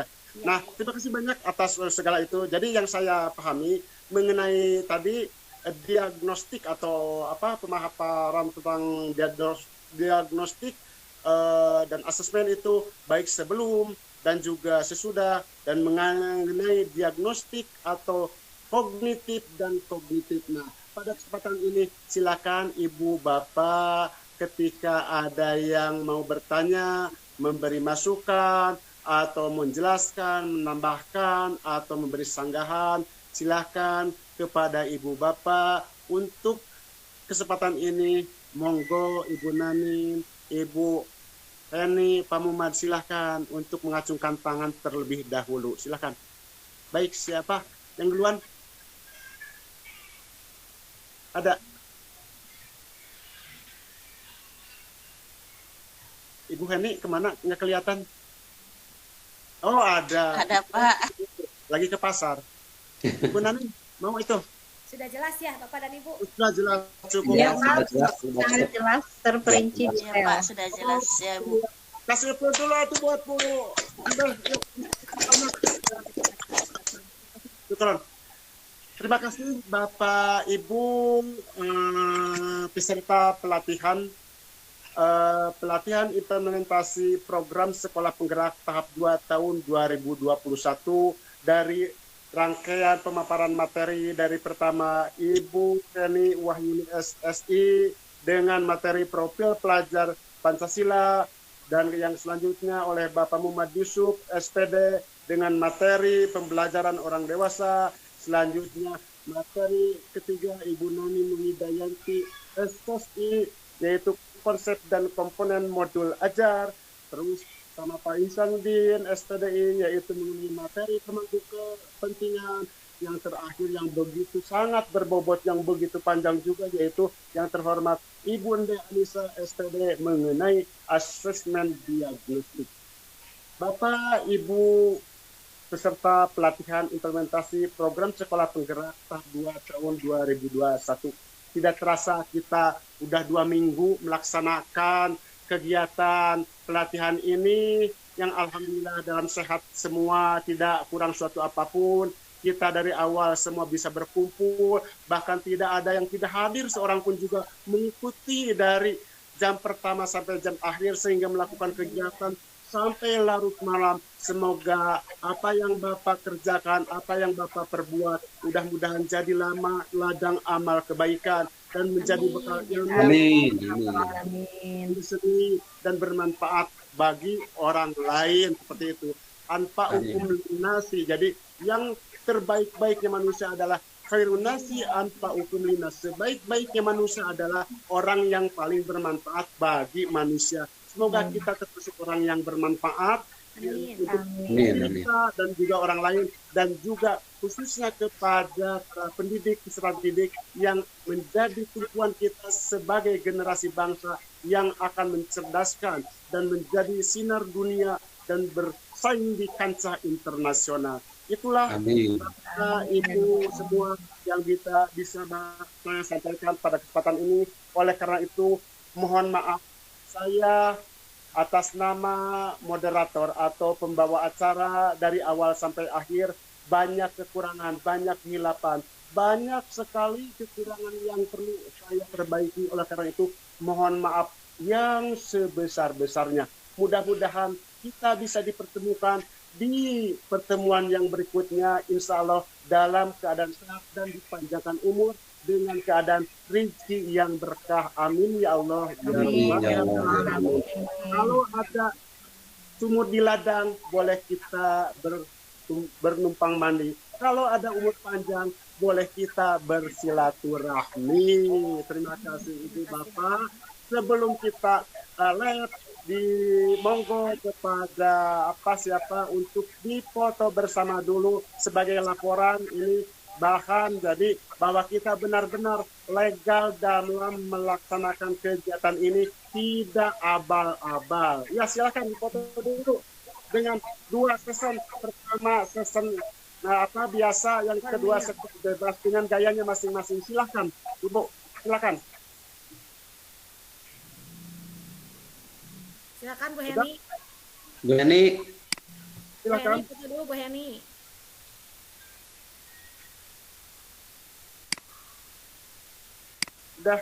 [SPEAKER 2] Nah, terima kasih banyak atas segala itu. Jadi yang saya pahami mengenai tadi diagnostik atau pemahaman tentang diagnostik dan asesmen itu baik sebelum dan juga sesudah, dan mengenai diagnostik atau kognitif dan kognitif. Nah, pada kesempatan ini silakan Ibu Bapak ketika ada yang mau bertanya, memberi masukan atau menjelaskan, menambahkan atau memberi sanggahan, silakan kepada Ibu Bapak. Untuk kesempatan ini monggo Ibu Nanin, Ibu Heni, Pak Muhammad, silakan untuk mengacungkan tangan terlebih dahulu. Silakan. Baik, siapa yang duluan? Ada. Ibu Heni kemana? Nggak kelihatan. Oh, ada.
[SPEAKER 1] Ada Pak.
[SPEAKER 2] Lagi ke pasar. Ibu Nani, mau itu?
[SPEAKER 4] Sudah jelas ya Bapak dan Ibu?
[SPEAKER 2] Sudah jelas, cukup.
[SPEAKER 6] Ya, sangat jelas, terperinci.
[SPEAKER 1] Ya Pak, sudah jelas ya Bu.
[SPEAKER 2] Kasih pun dulu itu buat Bu. Syukran. Terima kasih Bapak Ibu peserta pelatihan pelatihan implementasi program Sekolah Penggerak tahap 2 tahun 2021 dari rangkaian pemaparan materi dari pertama Ibu Reni Wahyuni SSI dengan materi profil pelajar Pancasila, dan yang selanjutnya oleh Bapak Muhammad Yusuf SPD dengan materi pembelajaran orang dewasa. Selanjutnya materi ketiga Ibu Noni Widayanti SSI yaitu konsep dan komponen modul ajar. Terus sama Pak Insandin SPDI yaitu mengenai materi pemangku kepentingan. Yang terakhir yang begitu sangat berbobot, yang begitu panjang juga, yaitu yang terhormat Ibu Ende Anissa SPD mengenai asesmen diagnostik. Bapak Ibu peserta pelatihan implementasi program Sekolah Penggerak tahap 2 tahun 2021. Tidak terasa kita udah 2 minggu melaksanakan kegiatan pelatihan ini yang alhamdulillah dalam sehat semua, tidak kurang suatu apapun. Kita dari awal semua bisa berkumpul, bahkan tidak ada yang tidak hadir seorang pun juga mengikuti dari jam pertama sampai jam akhir sehingga melakukan kegiatan sampai larut malam. Semoga apa yang Bapak kerjakan, apa yang Bapak perbuat, mudah-mudahan jadi ladang amal kebaikan dan menjadi bekal ilmu dan bermanfaat bagi orang lain, seperti itu. Tanpa hukum linasi. Jadi yang terbaik-baiknya manusia adalah khairun nasi anfa hukum linas. Sebaik-baiknya manusia adalah orang yang paling bermanfaat bagi manusia. Semoga kita termasuk orang yang bermanfaat untuk kita dan juga orang lain, dan juga khususnya kepada pendidik, peserta didik yang menjadi tumpuan kita sebagai generasi bangsa yang akan mencerdaskan dan menjadi sinar dunia dan bersaing di kancah internasional. Itulah Ibu semua yang bisa saya sampaikan pada kesempatan ini. Oleh karena itu, mohon maaf saya atas nama moderator atau pembawa acara dari awal sampai akhir banyak kekurangan, banyak kehilapan, banyak sekali kekurangan yang perlu saya perbaiki. Oleh karena itu, mohon maaf yang sebesar-besarnya. Mudah-mudahan kita bisa dipertemukan di pertemuan yang berikutnya, insya Allah dalam keadaan sehat dan dipanjangkan umur dengan keadaan rezeki yang berkah. Amin ya Allah.
[SPEAKER 6] Amin.
[SPEAKER 2] Amin. Kalau ada sumur di ladang, boleh kita bernumpang mandi. Kalau ada umur panjang, boleh kita bersilaturahmi. Terima kasih Ibu Bapak. Sebelum kita live, di monggo kepada siapa untuk difoto bersama dulu sebagai laporan ini bahan, jadi bahwa kita benar-benar legal dalam melaksanakan kegiatan ini, tidak abal-abal. Ya, silakan difoto dulu dengan 2 season. Pertama season biasa, yang kedua season bebas dengan gayanya masing-masing. Silakan Ibu, silakan.
[SPEAKER 4] Silakan Bu Heni.
[SPEAKER 3] Bu Heni.
[SPEAKER 2] Silakan.
[SPEAKER 4] Bu Heni, dulu Bu Heni.
[SPEAKER 2] Udah.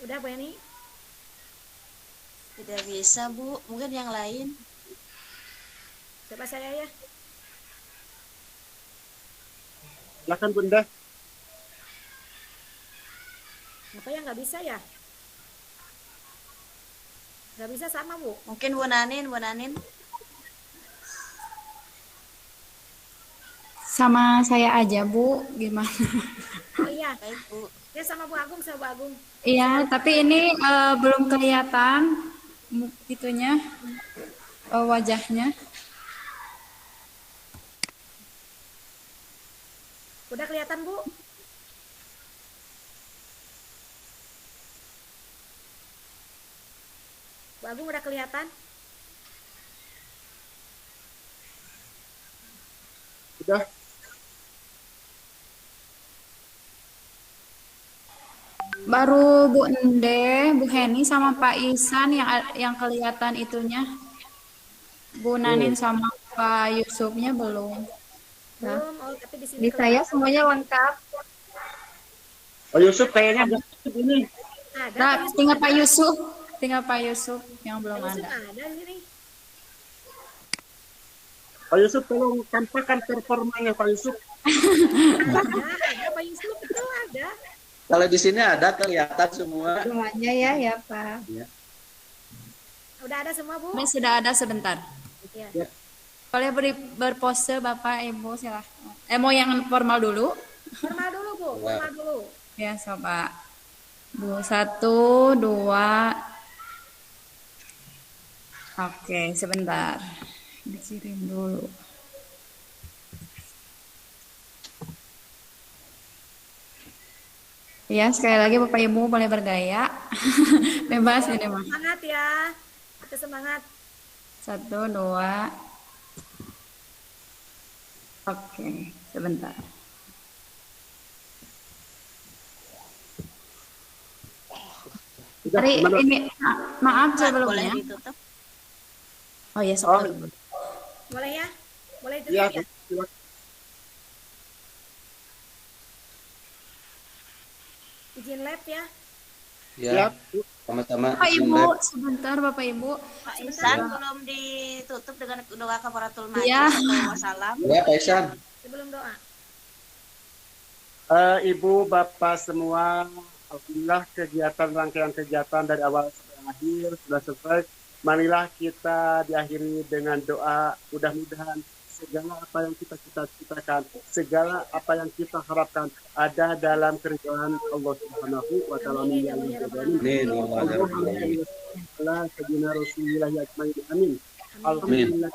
[SPEAKER 4] Udah Bu Heni?
[SPEAKER 1] Tidak bisa Bu, mungkin yang lain.
[SPEAKER 4] Coba saya ya.
[SPEAKER 2] Silakan Bunda.
[SPEAKER 4] Apa yang nggak bisa ya? Nggak bisa sama Bu.
[SPEAKER 1] Mungkin Bu Nanin.
[SPEAKER 7] Sama saya aja Bu, gimana?
[SPEAKER 4] Oh iya.
[SPEAKER 1] Baik Bu.
[SPEAKER 4] Ya sama Bu Agung, sama Bu Agung.
[SPEAKER 7] Iya, tapi ini belum kelihatan itunya, wajahnya.
[SPEAKER 4] Udah kelihatan Bu? Bu Agung udah kelihatan?
[SPEAKER 2] Udah.
[SPEAKER 7] Baru Bu Ende, Bu Heni sama Pak Isan yang kelihatan itunya. Bu Nanin sama Pak Yusufnya belum.
[SPEAKER 4] Belum, oh tapi di sini
[SPEAKER 6] Di saya semuanya lengkap.
[SPEAKER 2] Oh Yusuf kayaknya ini.
[SPEAKER 4] ada.
[SPEAKER 7] Nah,
[SPEAKER 4] Pak Yusuf
[SPEAKER 7] tinggal
[SPEAKER 4] ada.
[SPEAKER 7] Pak Yusuf. Tinggal Pak Yusuf yang belum
[SPEAKER 4] Pak Yusuf
[SPEAKER 7] ada.
[SPEAKER 4] ada di sini.
[SPEAKER 2] Pak Yusuf tolong tampilkan performanya Pak Yusuf.
[SPEAKER 4] Ada Pak Yusuf itu ada.
[SPEAKER 3] Kalau di sini ada kelihatan semua.
[SPEAKER 6] Semuanya ya Pak.
[SPEAKER 4] Udah ada semua Bu?
[SPEAKER 7] Ini sudah ada sebentar.
[SPEAKER 4] Ya.
[SPEAKER 7] Boleh berpose Bapak Ibu silahkan. Mau yang formal dulu?
[SPEAKER 4] Formal dulu Bu, formal dulu.
[SPEAKER 7] Ya, coba. 1, 2. Oke, sebentar. Dikirim dulu. Ya, sekali lagi Bapak Ibu boleh bergaya. Bebas ini mah.
[SPEAKER 4] Semangat ya. Kita semangat.
[SPEAKER 7] 1, 2. Oke, sebentar.
[SPEAKER 2] Sudah,
[SPEAKER 7] Hari
[SPEAKER 2] gimana?
[SPEAKER 7] ini maaf
[SPEAKER 1] Boleh
[SPEAKER 7] sebelumnya.
[SPEAKER 1] ditutup.
[SPEAKER 7] Oh ya,
[SPEAKER 2] Oh,
[SPEAKER 4] Boleh ya? Boleh
[SPEAKER 2] iya,
[SPEAKER 4] tutup ya?
[SPEAKER 2] silakan.
[SPEAKER 4] Izin lab ya.
[SPEAKER 3] Ya,
[SPEAKER 2] Siap.
[SPEAKER 3] sama-sama.
[SPEAKER 7] Bapak
[SPEAKER 3] izin
[SPEAKER 7] Ibu,
[SPEAKER 3] lab.
[SPEAKER 7] sebentar Bapak Ibu.
[SPEAKER 1] Pak Ihsan belum ditutup dengan doa kafaratul majlis
[SPEAKER 7] Iya.
[SPEAKER 1] atau wassalam.
[SPEAKER 3] Ya, Pak Ihsan.
[SPEAKER 4] Sebelum doa.
[SPEAKER 2] Ibu, Bapak semua, alhamdulillah kegiatan rangkaian kegiatan dari awal sampai akhir sudah selesai. Marilah kita diakhiri dengan doa. Mudah-mudahan segala apa yang kita cita-citakan, segala apa yang kita harapkan ada dalam keridhaan Allah Subhanahu wa taala.
[SPEAKER 4] Amin ya Allah ya Rabbal alamin.
[SPEAKER 3] Amin. Ya Allah, ya Rabbal alamin.
[SPEAKER 2] Sayyidina Rasulillah ya ajmain. Amin. Alhamdulillah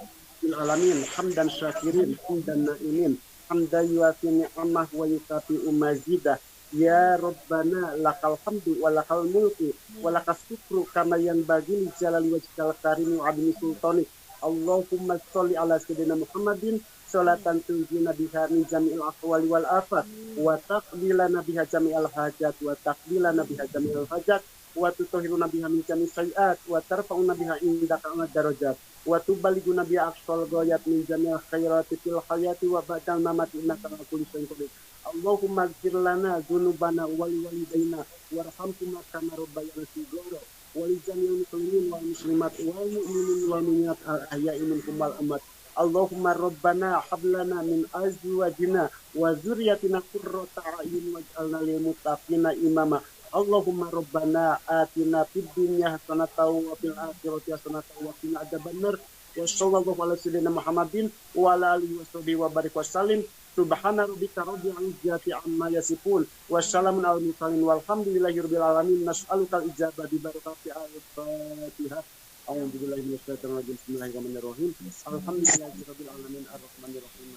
[SPEAKER 2] alamin. Hamdan syakirin, hamdan naimin. Hamdan yuafi ni'amah wa yukafi mazidah. Ya Rabbana lakal hamdu wa lakal mulku wa lakas syukru kama yanbaghi li jalali wajhikal karim wa admi sultanik. Allahumma sholli ala sayyidina Muhammadin sholatan tunjina biha min jami'il ahwali wal afat wa taqbilana biha jami'al hajat wa taqbilana biha jami'al hajat wa tutahhiruna biha min jami'is sayiat wa tarfa'una biha indaka al darajat wa tuballighuna biha aqsal ghayat min jami'il khairati fil hayati wa ba'dal mamati innaka ala kulli syai'in qadir. Allahumma ighfir lana dzunubana wa liwalidayna warhamhuma kama rabbayana shighara wa li jami'il muslimin wal muslimat wal mu'minin wal mu'minat al ahya'i minhum wal amwat. Allahumma rabbana hab lana min azwajina wa dzurriyyatina qurrata a'yun waj'alna lil muttaqina imama. Allahumma rabbana atina fid dunya hasanatan wa fil akhirati hasanatan wa qina adzabannar. Wa sallallahu ala sayyidina Muhammadin wa ala alihi wa sahbihi wa barik wa sallim. Subhana rabbika rabbil izzati amma yasifun wa salamun alal mursalin walhamdulillahi rabbil alamin. Nas'aluka al-ijabah bi barakati al-Fatihah. A'udzubillahi minasyaitonir rajim. Bismillahirrahmanirrahim. Alhamdulillahi rabbil alamin arrahmanir rahim.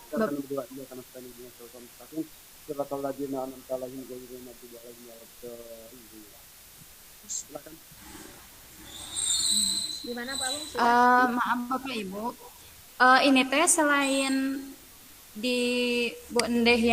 [SPEAKER 2] Kita berdoa ya karena kita ini suratul mustaqim. Suratul ladzina an'amta alaihim ghairil maghdubi alaihim waladdallin. Silakan.
[SPEAKER 4] Gimana Pak Alung?
[SPEAKER 7] Maaf Bapak Ibu. Ini teh selain di Bu Endeh yang